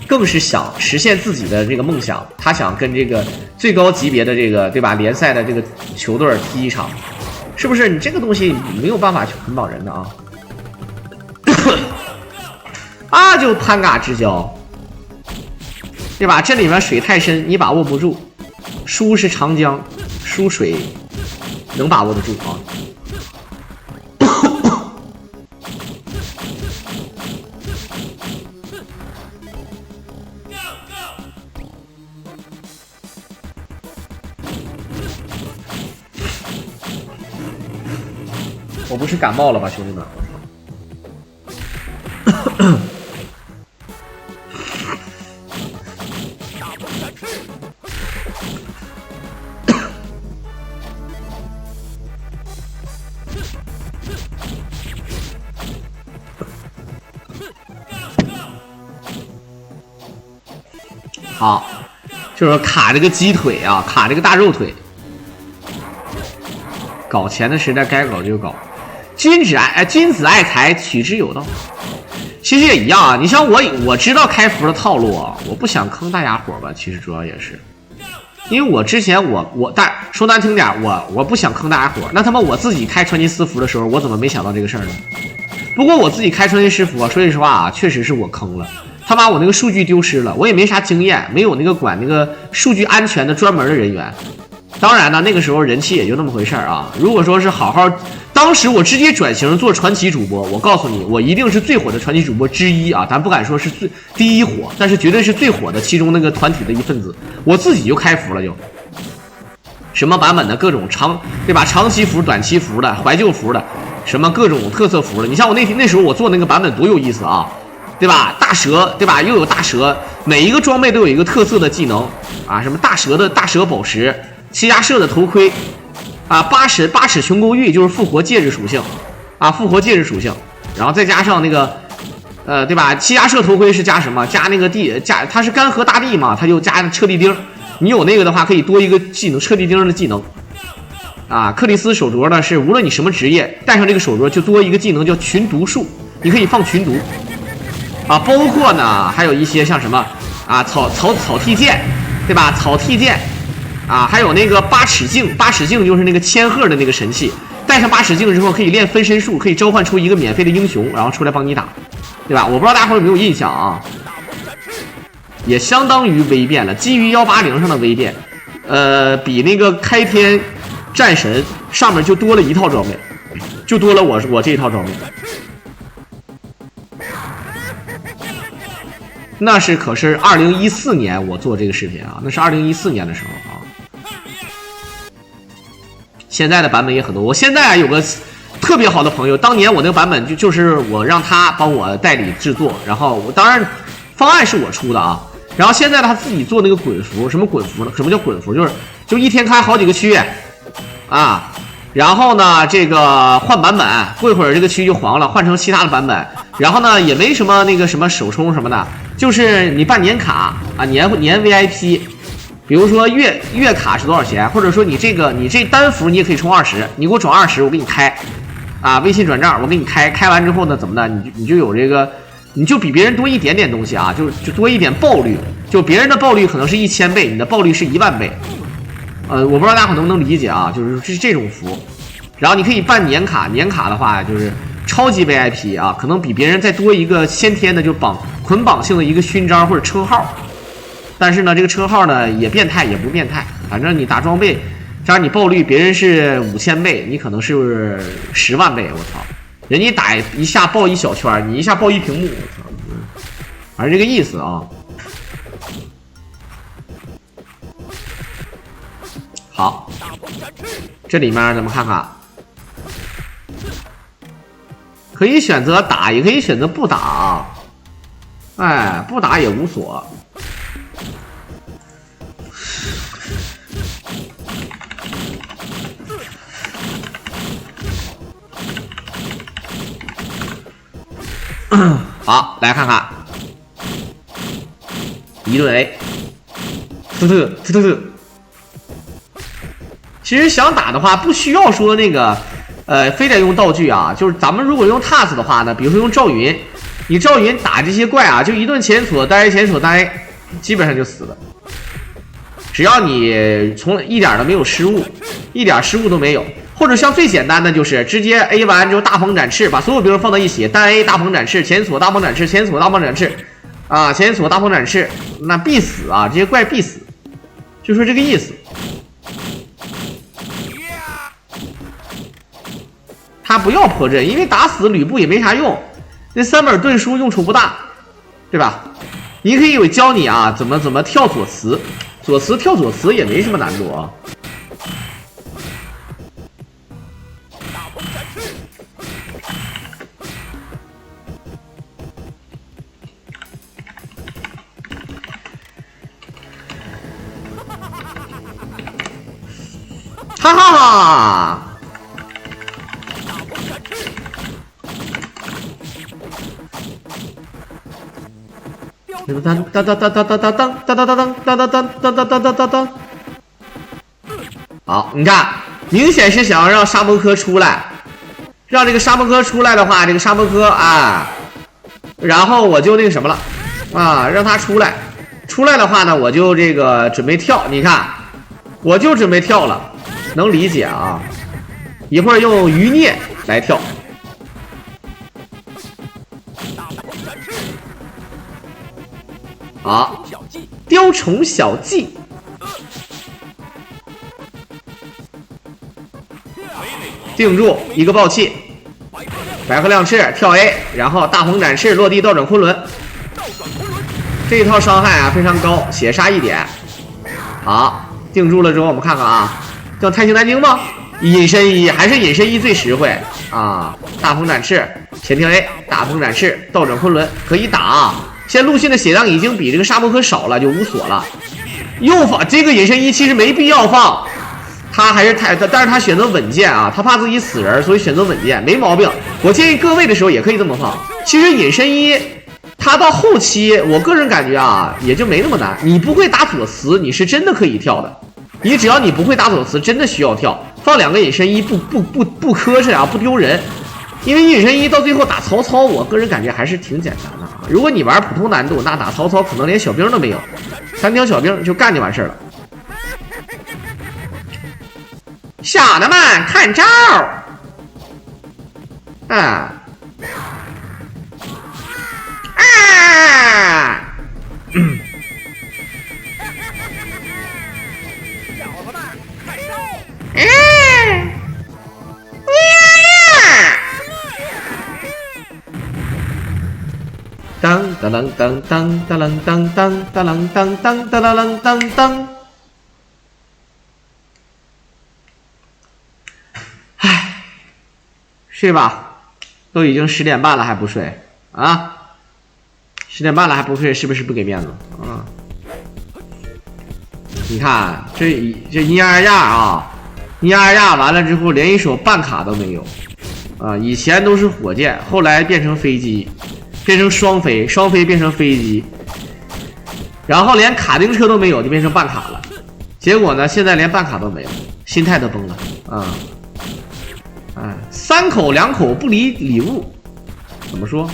更是想实现自己的这个梦想，他想跟这个最高级别的这个对吧联赛的这个球队踢一场，是不是？你这个东西没有办法去捆绑人的啊，啊就攀嘎之交，对吧？这里面水太深，你把握不住。书是长江，疏水能把握得住啊。我不是感冒了吧，兄弟们？好，就是卡这个鸡腿啊，卡这个大肉腿。搞钱的时代该搞就搞，君子爱财，取之有道。其实也一样啊，你像我知道开服的套路啊，我不想坑大家伙吧，其实主要也是，因为我之前说难听点，我不想坑大家伙，那他妈我自己开传奇私服的时候，我怎么没想到这个事儿呢？不过我自己开传奇私服啊，说句实话啊，确实是我坑了。他妈我那个数据丢失了，我也没啥经验，没有那个管那个数据安全的专门的人员。当然呢，那个时候人气也就那么回事儿啊。如果说是好好，当时我直接转型做传奇主播，我告诉你，我一定是最火的传奇主播之一啊！咱不敢说是第一火，但是绝对是最火的其中那个团体的一份子。我自己就开服了就，什么版本的各种对吧？长期服、短期服的、怀旧服的，什么各种特色服的。你像我那时候我做那个版本多有意思啊！对吧？大蛇，对吧？又有大蛇，每一个装备都有一个特色的技能啊，什么大蛇宝石、七家社的头盔啊，八尺琼勾玉就是复活戒指属性啊，复活戒指属性，然后再加上那个对吧？七家社头盔是加什么？加那个它是干涸大地嘛，它就加彻地钉。你有那个的话，可以多一个技能，彻地钉的技能啊。克里斯手镯呢是无论你什么职业，戴上这个手镯就多一个技能叫群毒术，你可以放群毒。啊，包括呢，还有一些像什么啊，草剃剑，对吧？草剃剑，啊，还有那个八尺镜就是那个千鹤的那个神器，带上八尺镜之后可以练分身术，可以召唤出一个免费的英雄，然后出来帮你打，对吧？我不知道大家伙有没有印象啊？也相当于微变了，基于180上的微变，比那个开天战神上面就多了一套装备，就多了我这一套装备。那是可是2014年我做这个视频啊，那是2014年的时候啊。现在的版本也很多，我现在有个特别好的朋友，当年我那个版本就是我让他帮我代理制作，然后我当然方案是我出的啊，然后现在他自己做那个滚服，什么滚服呢？什么叫滚服？就一天开好几个区啊，然后呢这个换版本，过一会儿这个区就黄了，换成其他的版本，然后呢也没什么那个什么首充什么的，就是你办年卡啊，年 VIP。比如说月卡是多少钱，或者说你这单服你也可以充20，你给我转20，我给你开，啊，微信转账我给你开完之后呢，怎么的，你就有这个，你就比别人多一点点东西啊，就多一点爆率，就别人的爆率可能是1000倍，你的爆率是10000倍，我不知道大家能不能理解啊，就是这种服，然后你可以办年卡，年卡的话就是超级 VIP 啊，可能比别人再多一个先天的就捆绑性的一个勋章或者车号。但是呢，这个车号呢也变态也不变态，反正你打装备，这样你爆率别人是5000倍，你可能是10万倍，我操！人家打一下爆一小圈，你一下爆一屏幕，我操！反正这个意思啊。好，这里面咱们看看，可以选择打，也可以选择不打，哎，不打也无所。好，来看看一顿 A， 其实想打的话，不需要说那个非得用道具啊。就是咱们如果用 TAS 的话呢，比如说用赵云，你赵云打这些怪啊，就一顿前锁单 A 前锁单 A， 基本上就死了。只要你从一点都没有失误，一点失误都没有。或者像最简单的就是直接 A 完之后大鹏展翅，把所有兵放到一起，单 A 大鹏展翅，前锁大鹏展翅，前锁大鹏展翅，啊，前锁大鹏展翅，那必死啊！这些怪必死，就说这个意思。他不要破阵，因为打死吕布也没啥用，那3本盾书用处不大，对吧？你可以有教你啊，怎么跳左慈，跳左慈也没什么难度啊。哈哈哈！当当当当当当当当当当当当当当当当。好，你看，明显是想要让沙漠科出来，让这个沙漠科出来的话，这个沙漠科啊，然后我就那个什么了啊，让他出来，出来的话呢，我就这个准备跳，你看，我就准备跳了。能理解啊，一会儿用余孽来跳。好，雕虫小技。定住一个爆气，百合亮翅跳 A， 然后大鹏展翅落地倒转昆仑。这一套伤害啊非常高，血杀1点。好，定住了之后，我们看看啊。叫太清南京吗？隐身衣还是隐身衣最实惠啊！大鹏展翅，前跳 A， 大鹏展翅，倒转昆仑可以打啊！现在陆逊的血量已经比这个沙漠科少了，就无所了。又放这个隐身衣，其实没必要放，他还是但是他选择稳健啊，他怕自己死人，所以选择稳健，没毛病。我建议各位的时候也可以这么放。其实隐身衣，他到后期，我个人感觉啊，也就没那么难。你不会打左慈，你是真的可以跳的。你只要你不会打左慈，真的需要跳，放2个隐身衣不磕碜啊，不丢人。因为隐身衣到最后打曹操，我个人感觉还是挺简单的啊。如果你玩普通难度，那打曹操可能连小兵都没有，3条小兵就干就完事了。小的们看招啊！啊！当当当当当当当当当当当当当当当。唉，睡吧，都已经10点半了还不睡啊？10点半了还不睡，是不是不给面子啊？你看这尼亚亚啊，尼亚亚完了之后连一手半卡都没有啊！以前都是火箭，后来变成飞机，变成双飞，双飞变成飞机，然后连卡丁车都没有，就变成半卡了。结果呢，现在连半卡都没有，心态都崩了啊！哎，3口2口不离礼物，怎么说？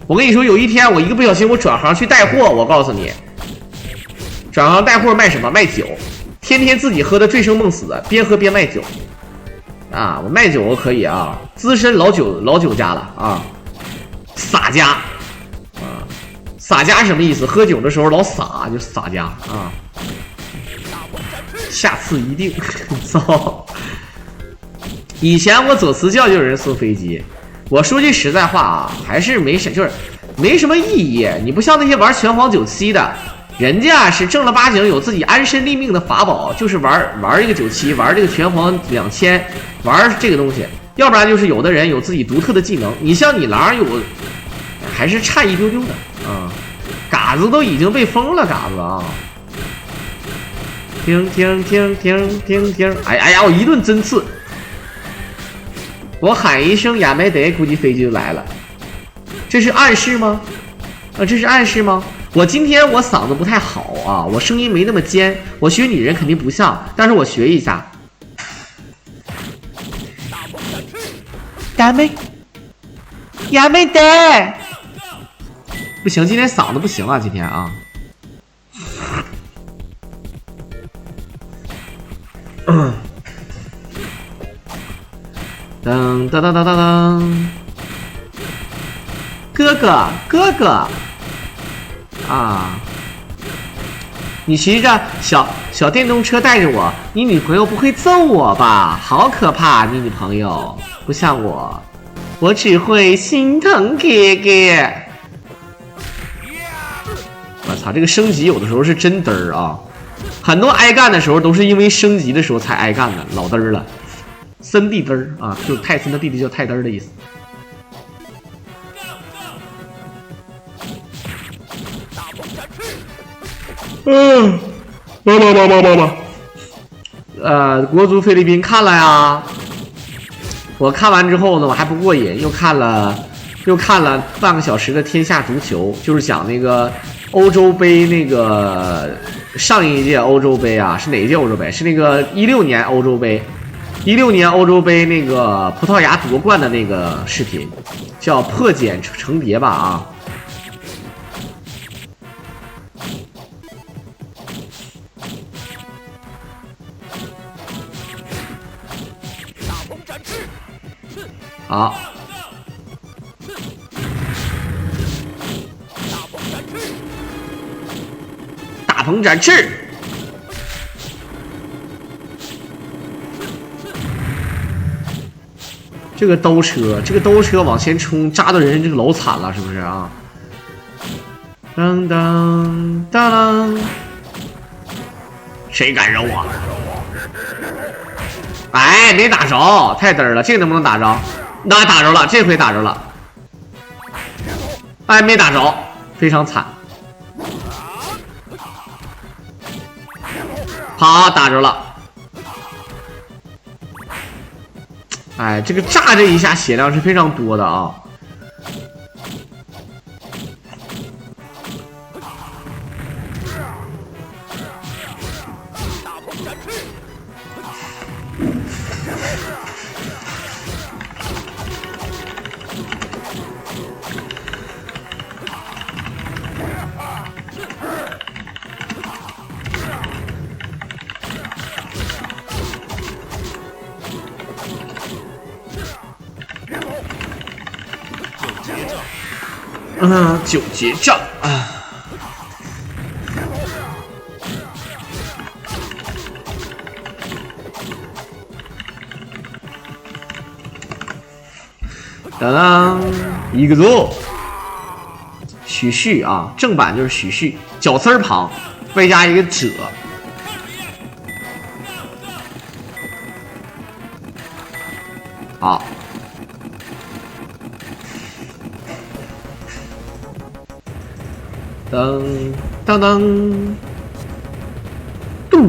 我跟你说，有一天我一个不小心，我转行去带货，我告诉你。转行带货卖什么？卖酒，天天自己喝的醉生梦死的，边喝边卖酒，啊，我卖酒我可以啊，资深老酒家了啊，洒家，啊，洒家什么意思？喝酒的时候老洒，就洒家啊，下次一定，操！以前我走私教就有人送飞机，我说句实在话啊，还是没什，就是没什么意义。你不像那些玩拳皇97的。人家是正儿八经有自己安身立命的法宝，就是玩这个97，玩这个拳皇2000，玩这个东西。要不然就是有的人有自己独特的技能。你像你狼有，还是差一丢丢的啊。嘎子都已经被封了，嘎子啊！听，哎呀，我一顿针刺，我喊一声亚美得，估计飞机就来了。这是暗示吗？这是暗示吗？我今天我嗓子不太好啊，我声音没那么尖，我学女人肯定不像，但是我学一下。亚美得，不行，今天嗓子不行啊，今天啊。噔噔噔噔噔噔，哥哥。啊！你骑着小电动车带着我，你女朋友不会揍我吧？好可怕！你女朋友不像我，我只会心疼哥哥。我操，这个升级有的时候是真嘚儿啊！很多挨干的时候都是因为升级的时候才挨干的，老嘚儿了。森弟嘚儿啊，就是泰森的弟弟叫泰嘚儿的意思。国足菲律宾看了呀。我看完之后呢，我还不过瘾，又看了半个小时的天下足球，就是讲那个欧洲杯那个上一届欧洲杯啊，是哪一届欧洲杯？是那个16年欧洲杯，16年欧洲杯那个葡萄牙夺冠的那个视频，叫破茧成蝶吧啊。好，大鹏展翅，这个兜车往前冲，扎的人这个老惨了，是不是啊？当当当当，谁敢惹我？哎，没打着，太嘚儿了，这个能不能打着？那打着了，这回打着了。哎，没打着，非常惨。好，打着了。哎，这个炸这一下血量是非常多的啊。9结账啊！当当，一个走。许旭啊，正版就是许旭，绞丝旁外加一个者。好，噔噔噔，杜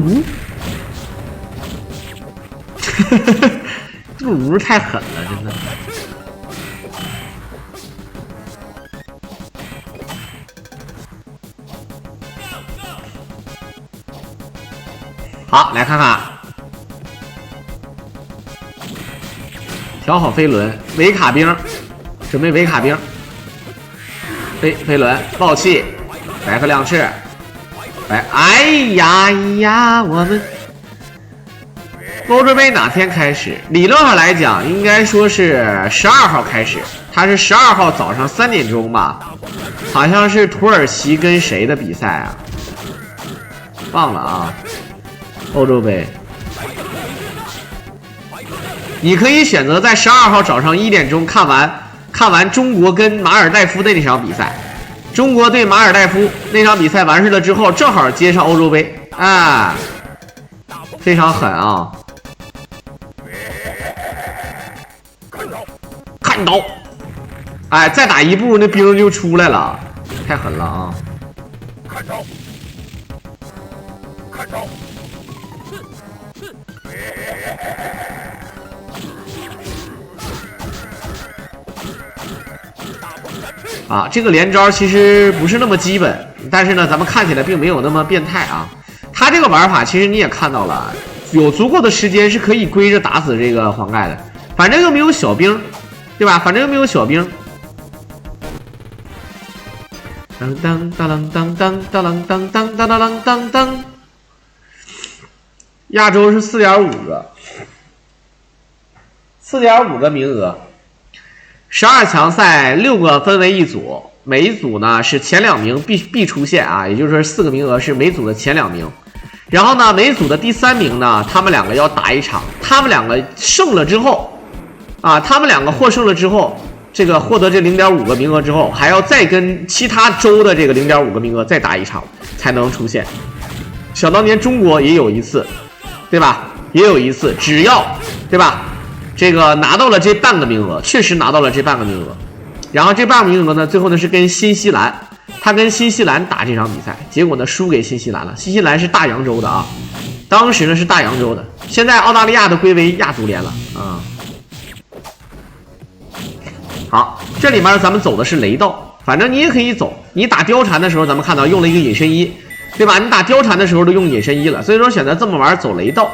如太狠了，真的。好，来看看，调好飞轮，维卡兵，准备维卡兵，飞轮，爆气，白鹤亮翅，哎呀，我们欧洲杯哪天开始？理论上来讲，应该说是12号开始，它是12号早上3点钟吧，好像是土耳其跟谁的比赛啊？忘了啊。欧洲杯，你可以选择在12号早上1点钟看完中国跟马尔代夫的那场比赛，中国对马尔代夫那场比赛完事了之后，正好接上欧洲杯，哎，非常狠啊！看刀，哎，再打一步那兵就出来了，太狠了啊！看招，看招。啊，这个连招其实不是那么基本，但是呢，咱们看起来并没有那么变态啊。他这个玩法其实你也看到了，有足够的时间是可以归着打死这个黄盖的，反正又没有小兵，对吧？反正又没有小兵。当当当当当当当当当当当当。亚洲是4.5个，4.5个名额。12强赛6个分为一组，每一组呢是前2名必出现啊，也就是说4个名额是每组的前2名。然后呢，每组的第3名呢，他们两个要打一场，他们两个胜了之后，啊，他们两个获胜了之后，这个获得这0.5个名额之后，还要再跟其他州的这个0.5个名额再打一场才能出现。想当年中国也有一次，对吧？也有一次，只要对吧？这个拿到了这半个名额，确实拿到了这半个名额，然后这半个名额呢，最后呢是跟新西兰，他跟新西兰打这场比赛，结果呢输给新西兰了。新西兰是大洋洲的啊，当时呢是大洋洲的，现在澳大利亚都归为亚足联了啊。好，这里面咱们走的是雷道，反正你也可以走，你打貂蝉的时候，咱们看到用了一个隐身衣，对吧？你打貂蝉的时候都用隐身衣了，所以说选择这么玩走雷道，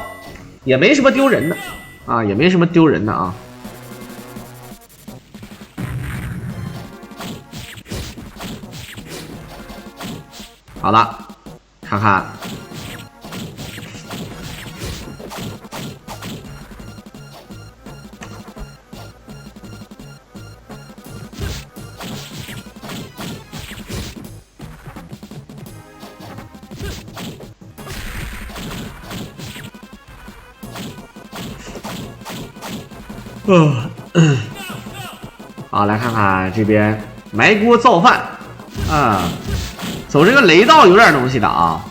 也没什么丢人的。啊，也没什么丢人的啊。好了，看看，好，来看看这边埋锅造饭啊，走这个雷道有点东西的啊。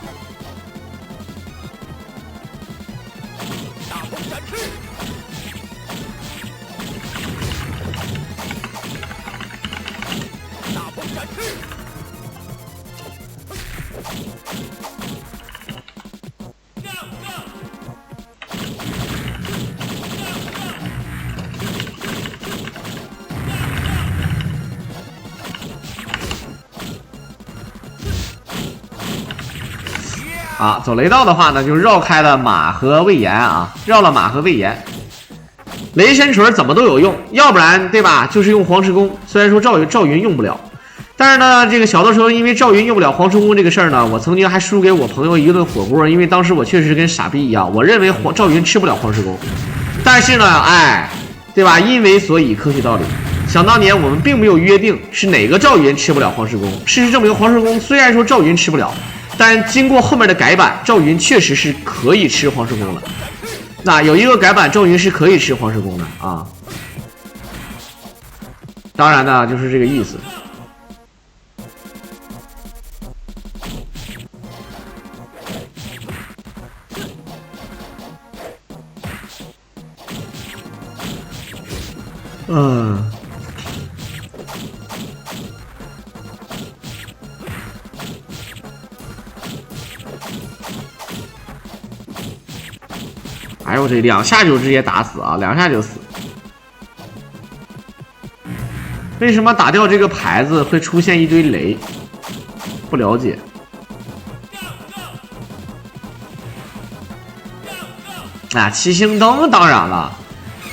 啊，走雷道的话呢，就绕开了马和魏延啊，绕了马和魏延。雷神锤怎么都有用，要不然对吧？就是用黄石公，虽然说赵云用不了，但是呢，这个小的时候因为赵云用不了黄石公这个事儿呢，我曾经还输给我朋友一顿火锅，因为当时我确实跟傻逼一样，我认为赵云吃不了黄石公，但是呢，哎，对吧？因为所以科学道理。想当年我们并没有约定是哪个赵云吃不了黄石公，事实证明黄石公虽然说赵云吃不了。但经过后面的改版，赵云确实是可以吃黄石公的。那有一个改版，赵云是可以吃黄石公的啊。当然呢，就是这个意思。嗯。哎呦，这2下就直接打死啊，2下就死。为什么打掉这个牌子会出现一堆雷？不了解。啊，七星灯当然了，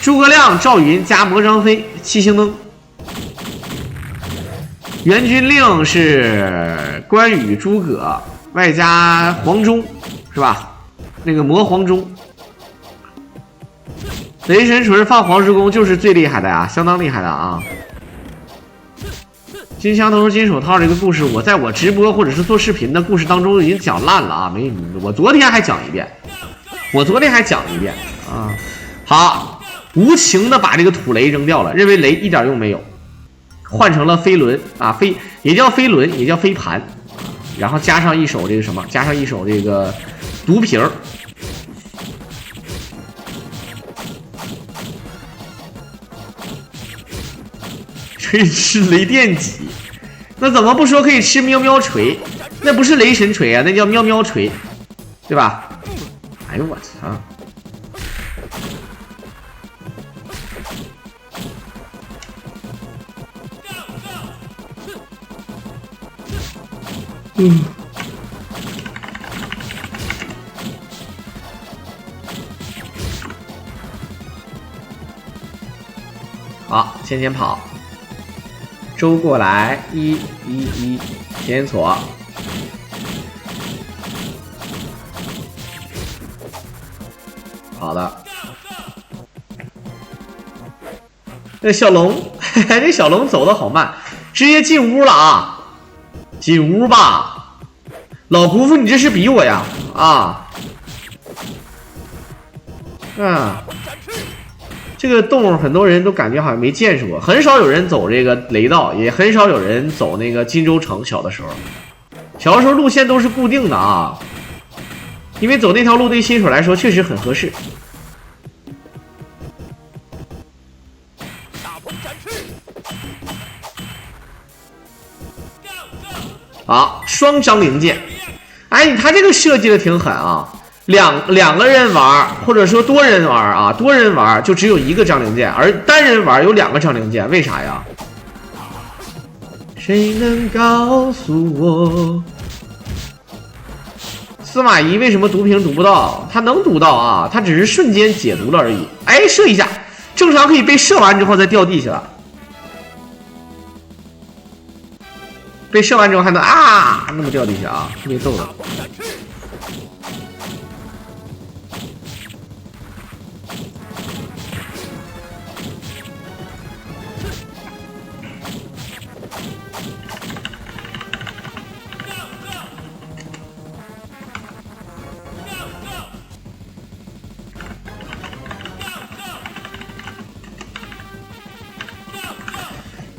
诸葛亮、赵云加魔张飞，七星灯。元军令是关羽、诸葛外加黄忠，是吧？那个魔黄忠。雷神锤放黄石公就是最厉害的呀，相当厉害的啊！金枪头、金手套这个故事，我在我直播或者是做视频的故事当中已经讲烂了啊！我昨天还讲一遍，啊！好，无情的把这个土雷扔掉了，认为雷一点用没有，换成了飞轮啊，也叫飞轮，也叫飞盘，然后加上一手这个什么，加上一手这个毒瓶儿。可以吃雷电戟，那怎么不说可以吃喵喵锤？那不是雷神锤啊，那叫喵喵锤，对吧？哎呦我操！好，先跑。周过来，111，检索。好的。这小龙，这小龙走的好慢，直接进屋了啊！进屋吧，老姑父，你这是逼我呀？啊！这个洞很多人都感觉好像没见识过，很少有人走这个雷道，也很少有人走那个金州城。小的时候路线都是固定的啊，因为走那条路对新手来说确实很合适。好，双张灵剑，哎，他这个设计的挺狠啊。两个人玩，或者说多人玩啊，多人玩就只有1个张灵剑，而单人玩有2个张灵剑，为啥呀？谁能告诉我？司马懿为什么毒瓶读不到？他能读到啊，他只是瞬间解毒了而已。哎，射一下，正常可以被射完之后再掉地下了。被射完之后还能啊那么掉地下啊，特别逗的。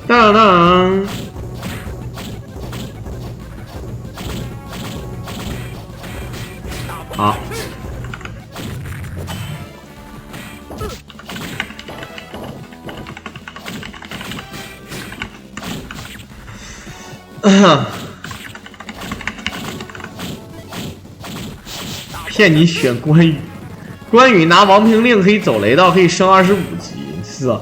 当当，好，骗你选关羽，关羽拿王平令可以走雷道，可以升25级，是吧？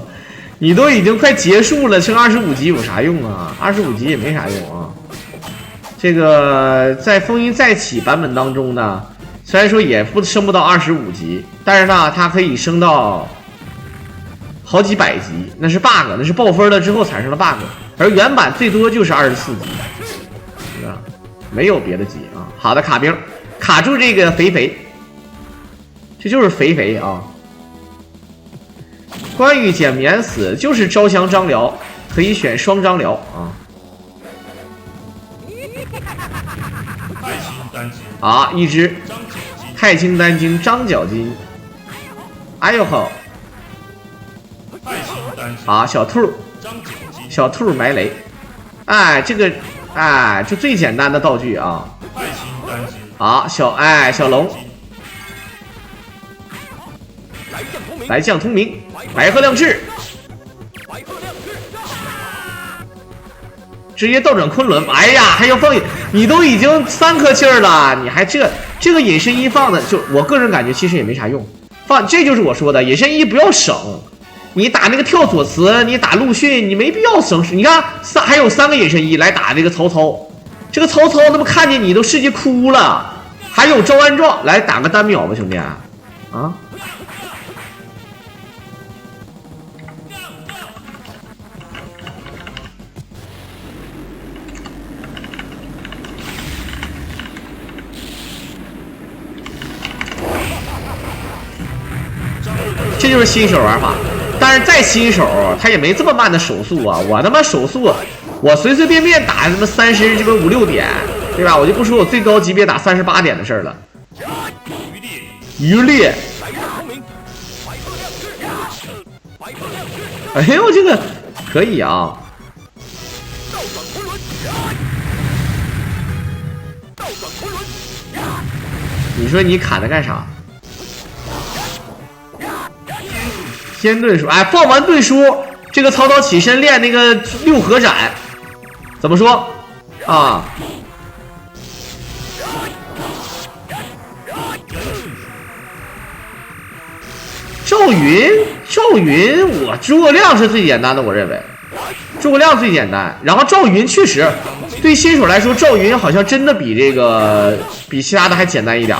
你都已经快结束了，升25级有啥用啊？25级也没啥用啊。这个在风云再起版本当中呢，虽然说也升不到25级，但是呢，它可以升到好几百级，那是 bug， 那是爆分了之后产生的 bug， 而原版最多就是24级，是吧？没有别的级啊。好的，卡兵卡住这个肥肥，这就是肥肥啊。关羽减免死就是招降张辽，可以选双张辽啊。啊，一只太清丹精张角金，哎呦吼！啊，小兔埋雷，哎，这个哎，就最简单的道具啊。好，小龙。来将通明，白鹤亮翅，直接倒转昆仑。哎呀，还要放，你都已经3颗气儿了，你还这个隐身衣放的，就我个人感觉其实也没啥用。这就是我说的，隐身衣不要省。你打那个跳索茨，你打陆逊，你没必要省。你看还有3个隐身衣来打这个曹操，这个曹操他妈看见你都世界哭了。还有赵安壮来打个单秒吧，兄弟啊！这就是新手玩法，但是再新手他也没这么慢的手速啊！我他妈手速，我随随便便打他妈30这个5、6点，对吧？我就不说我最高级别打38点的事儿了。余烈，哎呦，这个可以啊！你说你砍它干啥？先盾书，哎，放完盾书，这个曹操起身练那个6合斩，怎么说啊？赵云，我诸葛亮是最简单的，我认为诸葛亮最简单。然后赵云确实对新手来说，赵云好像真的比其他的还简单一点。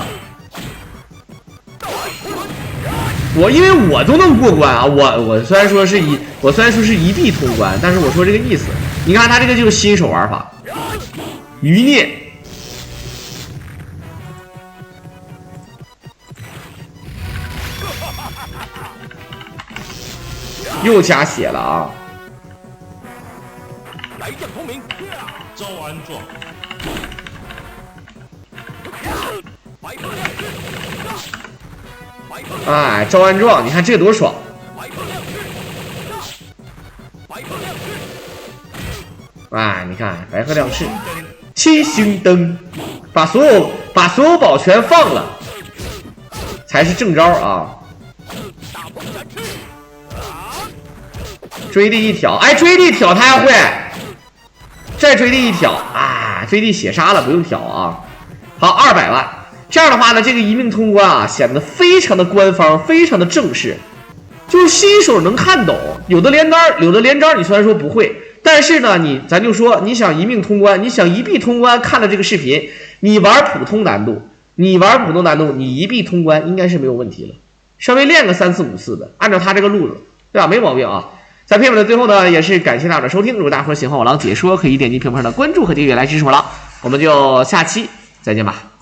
因为我都能过关啊，我虽然说是一臂通关，但是我说这个意思，你看他这个就是新手玩法，余孽，又加血了啊！来将同名，赵安壮。哎，赵安壮，你看这多爽！哎，你看白鹤亮翅，七星灯，把所有宝全放了，才是正招啊！追地一挑，哎，追地挑他还会，再追地一挑啊，追地血杀了，不用挑啊。好，200万。这样的话呢，这个一命通关啊，显得非常的官方，非常的正式，就是新手能看懂。有的连招你虽然说不会，但是呢，咱就说你想一命通关，你想一臂通关，看了这个视频，你玩普通难度，你一臂通关应该是没有问题了。稍微练个3次5次的，按照他这个路子，对吧？没毛病啊。在片尾的最后呢，也是感谢大家的收听。如果大家伙喜欢我狼解说，可以点击屏幕上的关注和订阅来支持我狼。我们就下期再见吧。